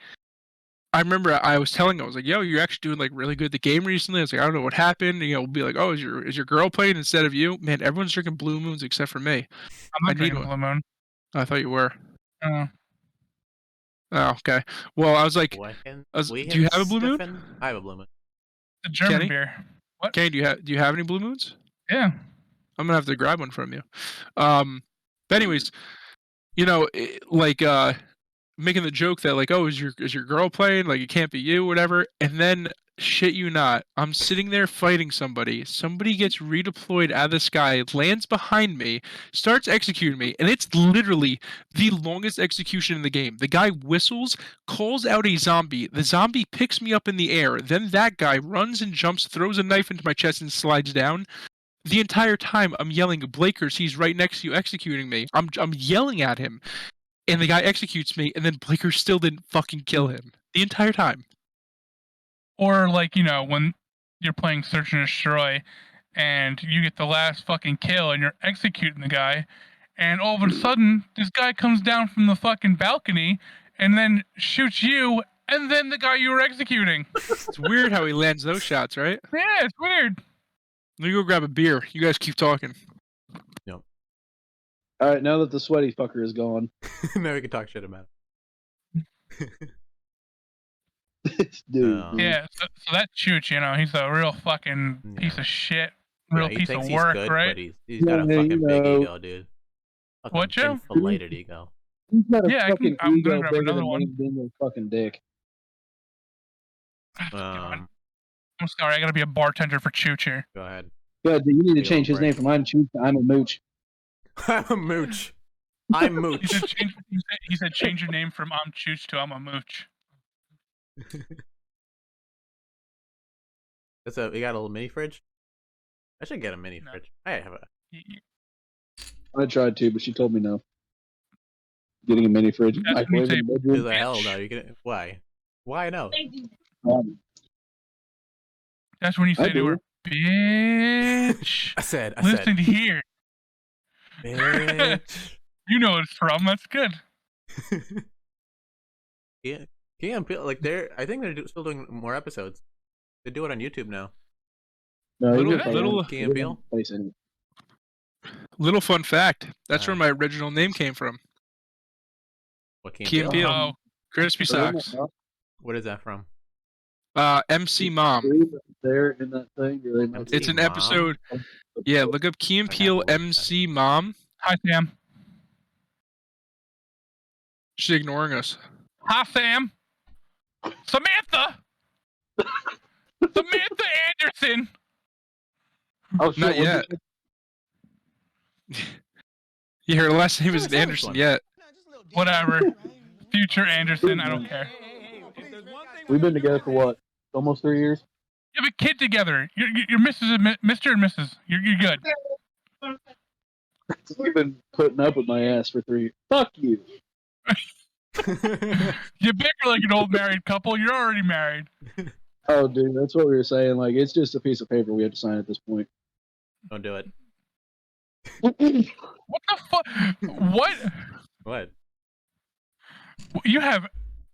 I remember I was telling him, I was like, yo, you're actually doing like really good at the game recently. I was like, I don't know what happened. We'll be like, oh, is your girl playing instead of you? Man, everyone's drinking Blue Moons except for me. I'm not drinking Blue Moon. I thought you were. Oh, okay. Well, I was like, do you have a Blue Moon? I have a Blue Moon. The German Kenny? beer. What? Kenny, do you have any Blue Moons? Yeah. I'm gonna have to grab one from you. But anyways, making the joke that like, oh, is your girl playing? Like, it can't be you, whatever. And then, shit you not, I'm sitting there fighting somebody. Somebody gets redeployed out of the sky, lands behind me, starts executing me, and it's literally the longest execution in the game. The guy whistles, calls out a zombie. The zombie picks me up in the air. Then that guy runs and jumps, throws a knife into my chest, and slides down. The entire time I'm yelling, Blakers, he's right next to you executing me. I'm yelling at him. And the guy executes me, and then Blakers still didn't fucking kill him the entire time. Or like, when you're playing Search and Destroy and you get the last fucking kill and you're executing the guy, and all of a sudden this guy comes down from the fucking balcony and then shoots you and then the guy you were executing. It's weird how he lands those shots, right? Yeah, it's weird. Let me go grab a beer. You guys keep talking. Yep. All right, now that the sweaty fucker is gone, now we can talk shit about it. dude. Yeah, so that shoots, he's a real fucking piece of shit, real piece of work, good, right? But he's got a fucking big ego, dude. Fucking What, Joe? Inflated ego. He's got a Yeah, fucking I'm ego gonna grab bigger another than one. me being a fucking dick. God. I'm sorry, I gotta be a bartender for Chooch here. Go ahead. Good, you need to Be change his break. name from I'm Chooch to I'm a Mooch. I'm a mooch. I'm mooch. He said change your name from I'm Chooch to I'm a Mooch. We got a little mini fridge. I should get a mini fridge. I have a. I tried to, but she told me no. Getting a mini fridge. Microwave in the Who bedroom. the hell no? You get why? Why no? That's when you say to her, bitch. I said. Listen here. Bitch. You know what it's from. That's good. Yeah, like I think they're still doing more episodes. They do it on YouTube now. No, Little fun fact. That's where my original name came from. What Key and Peele. Oh. Crispy Socks. What is that from? MC Mom. There in that thing. It's an episode. Yeah, look up Key and Peele MC Mom. Hi, Sam. She's ignoring us. Hi, Sam. Samantha. Samantha Anderson. Oh, shit, not yet. Yeah, her last name isn't Anderson yet. Whatever. Future Anderson. I don't care. We've been together for what? Almost 3 years? You have a kid together. You're Mr. and Mrs. You're good. You've been putting up with my ass for 3 years. Fuck you. You bicker like an old married couple. You're already married. Oh, dude, that's what we were saying. Like, it's just a piece of paper we have to sign at this point. Don't do it. What the fuck? What? What? You have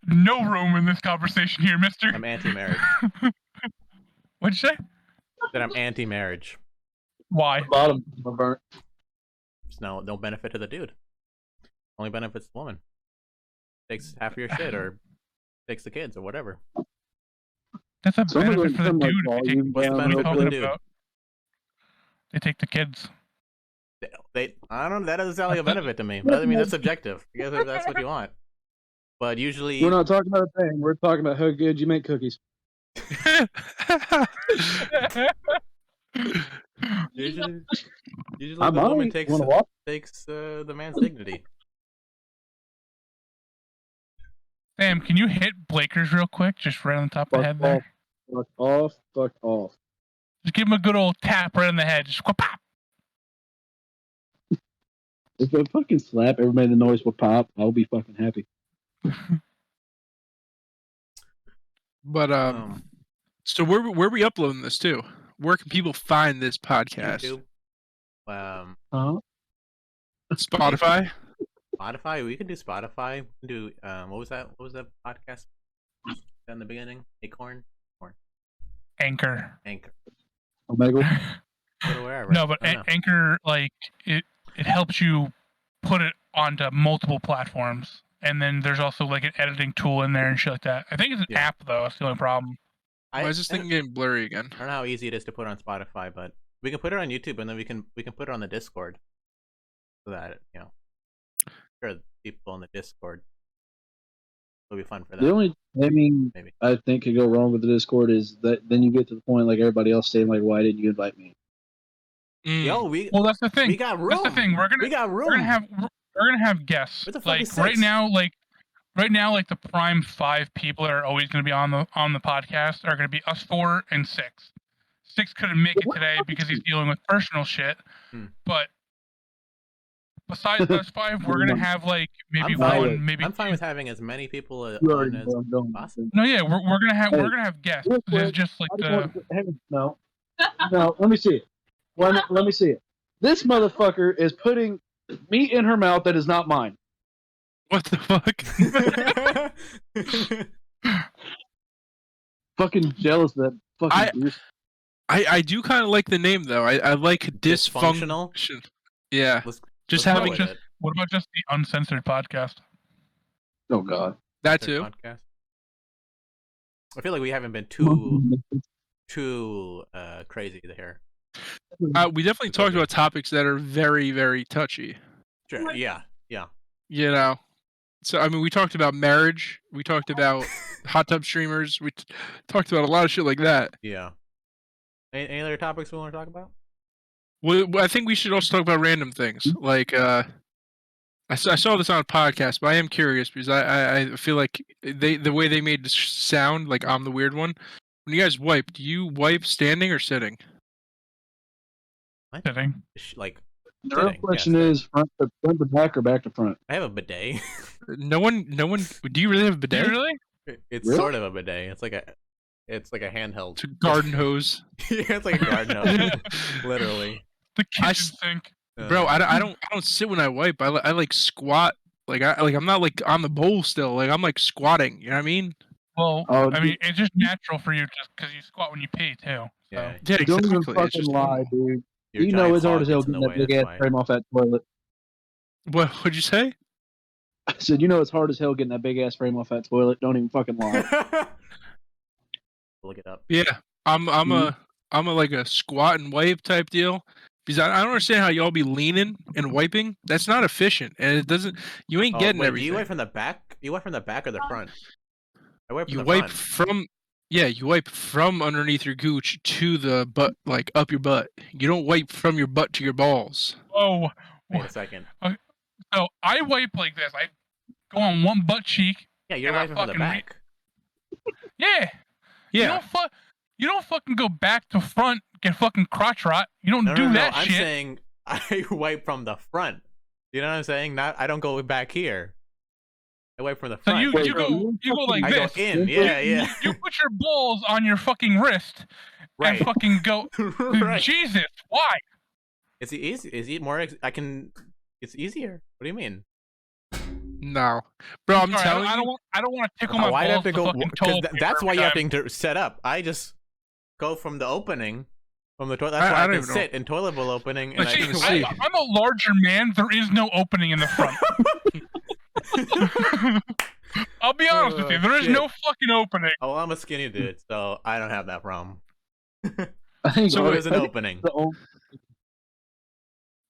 no room in this conversation here, mister. I'm anti-marriage. What'd you say? That I'm anti-marriage. Why? Bottom of burnt. There's no benefit to the dude. Only benefits the woman. Takes half of your shit or takes the kids or whatever. That's a Some of benefit for the them dude. turn, like, If they volume What's the down what are you benefit real for the talking quick. dude? about? They take the kids. I don't know. That doesn't sound like a benefit to me. But I mean, that's subjective. I guess if that's what you want. But usually, We're not talking about a thing. We're talking about how good you make cookies. usually I the woman might takes want to watch. the man's dignity. Sam, can you hit Blakers real quick, just right on the top of the head there? Fuck off. Fuck off. Just give him a good old tap right in the head. Just pop. If I fucking slap every made the noise will pop, I'll be fucking happy. But so where are we uploading this to? Where can people find this podcast? YouTube. Huh? Spotify. Spotify. We can do Spotify. We can do what was that? What was that podcast in the beginning? Acorn. Anchor. Anchor. Omega. Go to wherever. No, but I don't know. Anchor, like it helps you put it onto multiple platforms, and then there's also like an editing tool in there and shit like that. I think it's an Yeah. app though. That's the only problem. Why is this thing getting blurry again? I don't know how easy it is to put on Spotify, but we can put it on YouTube, and then we can put it on the Discord, so that sure, people on the Discord, it'll be fun for them. The only thing Maybe. I think could go wrong with the Discord is that then you get to the point like everybody else saying like, "Why didn't you invite me?" Yo, Well, that's the thing. we got room. That's the thing. We're gonna have guests. What the fuck Like is right six? now, like the prime 5 people that are always gonna be on the podcast are gonna be us 4 and 6. 6 couldn't make it today because he's dealing with personal shit. But besides us 5, we're gonna have like maybe I'm fine one, with, maybe I'm fine two. with having as many people You on already as know I'm going. possible. No, yeah, we're gonna have Hey, guests. real There's quick, just like I just the want to, hang on, no, let me see it. Let me see it. This motherfucker is putting meat in her mouth that is not mine. What the fuck? Fucking jealous of that fucking juice. I do kind of like the name though. I like DysFUNctional? dysfunction. Yeah, Let's just go having with just- it. what about just the uncensored podcast? Oh god. that Third too. podcast. I feel like we haven't been too crazy here. We definitely talked about topics that are very, very touchy. Sure. Yeah. You know, so I mean, we talked about marriage. We talked about hot tub streamers. We talked about a lot of shit like that. Yeah. Any other topics we want to talk about? Well, I think we should also talk about random things. Like, I saw this on a podcast, but I am curious because I feel like the way they made this sound, like I'm the weird one. When you guys wipe, do you wipe standing or sitting? Sitting. Like, The real sitting, question yeah, is front to back or back to front? I have a bidet. No one. Do you really have a Do you bidet? really? It's Really? sort of a bidet. It's like a handheld. It's a garden hose. Yeah, it's like a garden hose. Literally. The I kitchen sink. Bro, I don't sit when I wipe. I like squat. I'm not like on the bowl still. Like I'm like squatting. You know what I mean? Well, Oh, I mean, it's just natural for you just because you squat when you pee too. So. Yeah. Yeah, Don't even exactly. It's fucking just lie, normal. dude. Your You know giant it's hard clog as hell gets in getting the that way, big that's ass why. frame off that toilet. What'd you say? I said, you know it's hard as hell getting that big ass frame off that toilet. Don't even fucking lie. Look it up. Yeah, I'm a like a squat and wipe type deal. Because I don't understand how y'all be leaning and wiping. That's not efficient, and it doesn't. You ain't getting wait, everything. do you wipe from the back? You wipe from the back or the front? I wipe from You the wipe front. from you wipe from underneath your gooch to the butt, like up your butt. You don't wipe from your butt to your balls. Oh, Wait a second. so I wipe like this. I go on one butt cheek. Yeah, you're And I wiping from the fucking back. Yeah. Yeah, You don't fucking go back to front, get fucking crotch rot. You don't No, do no, no. that I'm shit. saying I wipe from the front. You know what I'm saying? I don't go back here. I wipe from the So front. you go like I this. go in. Yeah, yeah. You put your balls on your fucking wrist Right. and fucking go. Right. Jesus, why? It's easy. Is it more? It's easier. What do you mean? no, bro. I'm Sorry, telling I you. don't want to tickle my Why'd I have balls to with go? fucking Because toilet that's paper why you have every to set up. I just go from the opening, from the toilet. I That's why I, don't can even know. sit in toilet bowl opening. But And you I can can see. wipe. I'm a larger man. There is no opening in the front. I'll be honest with you. There is shit. no fucking opening. Oh, I'm a skinny dude, so I don't have that problem. I think So there's an I think opening. the only-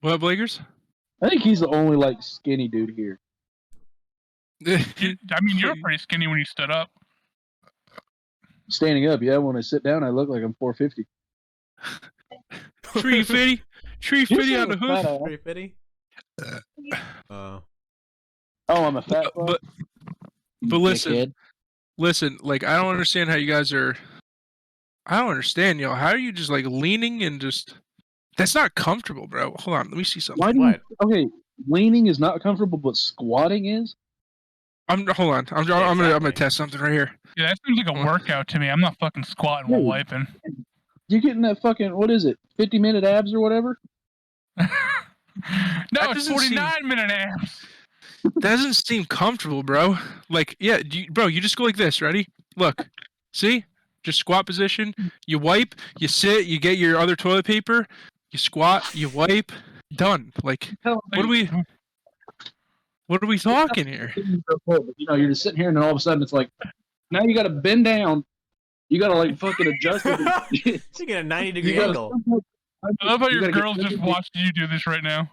What, Blakers? I think he's the only like skinny dude here. I mean, you're pretty skinny when you stood up. Standing up, yeah. When I sit down, I look like I'm 450. 350? 350 on the Fat hoof? ass. 350? Oh, I'm a fat fuck. But listen, Dickhead. listen, like, I don't understand how you guys are. I don't understand, yo. How are you just like leaning and just. That's not comfortable, bro. Hold on, let me see something. Why do you, What? okay, leaning is not comfortable, but squatting is. Hold on. I'm exactly. gonna test something right here. Yeah, that seems like a workout to me. I'm not fucking squatting while Dude. wiping. You're getting that fucking, what is it, 50-minute abs or whatever? No, That it's doesn't seem- 49-minute abs. That doesn't seem comfortable, bro. Like, yeah, bro, you just go like this. Ready? Look, see? Just squat position. You wipe. You sit. You get your other toilet paper. You squat. You wipe. Done. Like, what are we talking here? You know, you're just sitting here and then all of a sudden it's like, now you gotta bend down. You gotta like fucking adjust it. You get a 90-degree You gotta- angle. I love how You your gotta get girl's just under- watching you do this right now.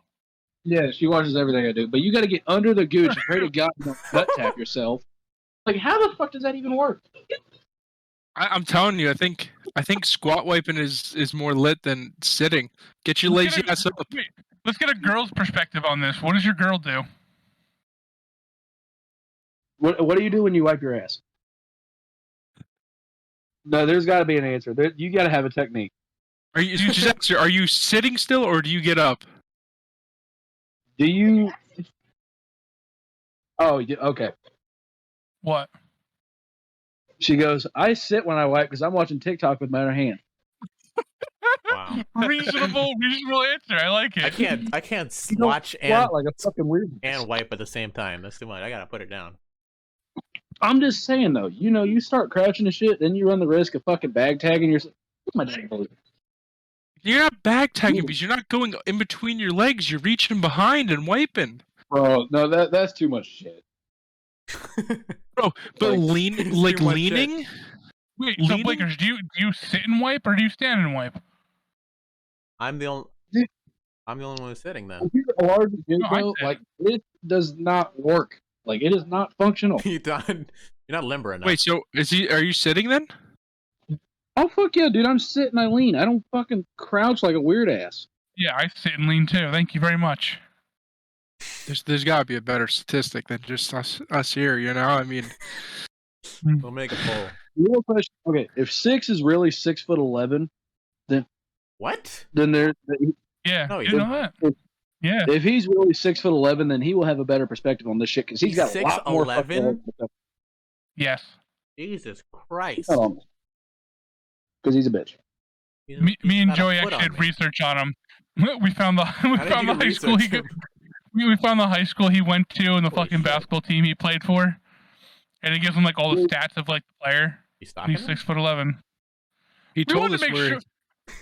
Yeah, she watches everything I do. But you gotta get under the gooch and pray to God you don't butt tap yourself. Like, how the fuck does that even work? I'm telling you, I think squat wiping is more lit than sitting. Get your lazy ass up. Wait, let's get a girl's perspective on this. What does your girl do? What do you do when you wipe your ass? No, there's got to be an answer. You got to have a technique. Are you just answer, are you sitting still or do you get up? Do you? Oh, okay. What? She goes, I sit when I wipe because I'm watching TikTok with my other hand. Wow. Reasonable answer. I like it. I can't You don't watch squat like a fucking weird. and wipe at the same time. That's too much. I gotta put it down. I'm just saying though, you know, you start crouching and shit, then you run the risk of fucking bag tagging yourself. My dad told you. You're not bag tagging because you're not going in between your legs. You're reaching behind and wiping. Bro, no, that's too much shit. Bro, but Like, it's like too much leaning? Wait, so Leaning? Blakers, do you sit and wipe or do you stand and wipe? I'm the only Dude. one who's sitting then. If you're a large dude, No, I though, said- like it does not work. Like it is not functional. You're not limber enough. Wait, so are you sitting then? Oh fuck yeah, dude! I'm sitting, I lean. I don't fucking crouch like a weird ass. Yeah, I sit and lean too. Thank you very much. There's got to be a better statistic than just us here, you know? I mean, We'll make a poll. Real question. Okay, if 6 is really 6'11", What? then there. Yeah, No, you you know that. Yeah. If he's really 6'11", then he will have a better perspective on this shit because he's got a lot more. 6'11"? Yes. Jesus Christ. Because he's a bitch. Me and Got a Joey foot actually on did me. research on him. We found the How did you high school research him? we found the high school he went to and the Holy fucking shit. basketball team he played for, and it gives him like all the stats of like the player. You And stalking he's him? 6'11". he We told wanted us to make where. sure.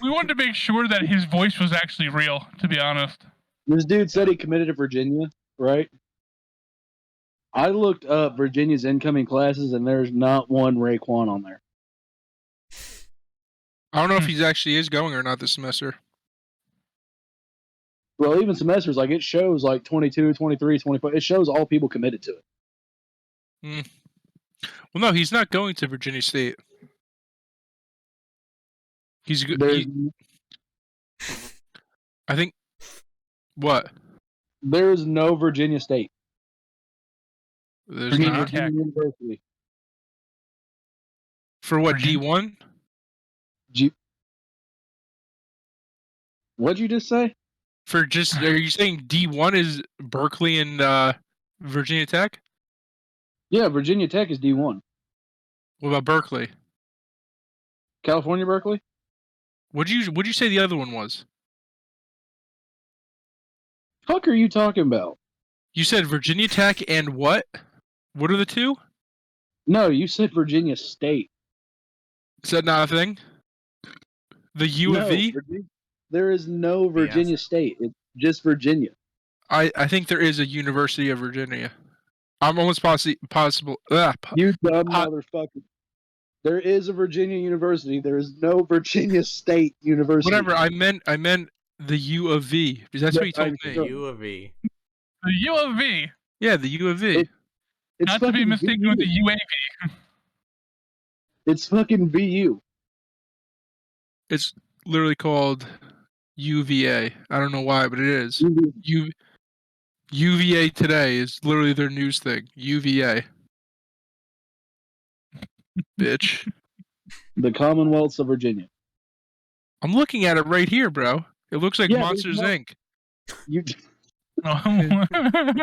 We wanted to make sure that his voice was actually real. To be honest. This dude said he committed to Virginia, right? I looked up Virginia's incoming classes, and there's not one Raekwon on there. I don't know if he actually is going or not this semester. Well, even semesters, like it shows like 22, 23, 24. It shows all people committed to it. Well, no, he's not going to Virginia State. He's good. There's, I think. What? there's no Virginia State. There's Virginia not. Tech. University. For what, Virginia- D1? What'd you just say? For just, are you saying D1 is Berkeley and Virginia Tech? Yeah, Virginia Tech is D1. What about Berkeley? California, Berkeley? What'd you say the other one was? Fuck are you talking about? You said Virginia Tech and what? What are the two? No, you said Virginia State. Is that not a thing? The U of V? There is no Virginia State. It's just Virginia. I think there is a University of Virginia. I'm almost possible. You dumb motherfucker. There is a Virginia University. There is no Virginia State University. Whatever. I meant the U of V. Because that's what he told The me. U of V. The U of V. Yeah, the U of V. It's Not to be fucking mistaken VU. with the UAV. It's fucking VU. It's literally called UVA. I don't know why, but it is. UVA Today is literally their news thing. UVA. Bitch. The Commonwealths of Virginia. I'm looking at it right here, bro. It looks like Yeah, Monsters Inc. You. Oh.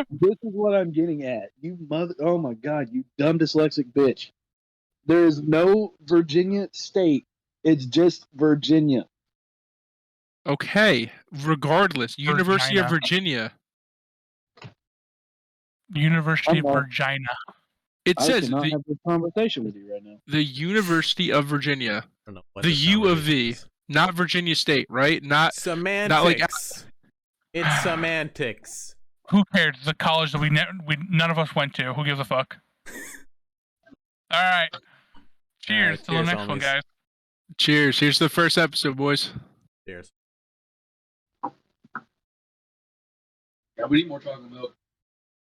This is what I'm getting at. You mother. Oh my god, you dumb dyslexic bitch. There is no Virginia State. It's just Virginia. Okay. Regardless, University of Virginia. University of Virginia. It I says cannot have this conversation with you right now. the University of Virginia. I don't know what The this U of conversation V, is. not Virginia State, right? Not Semantics. It's semantics. Who cares? It's a college that we none of us went to. Who gives a fuck? All right. Cheers to the cheers, next one, homies. guys. Cheers. Here's the first episode, boys. Cheers. Yeah, we need more chocolate milk.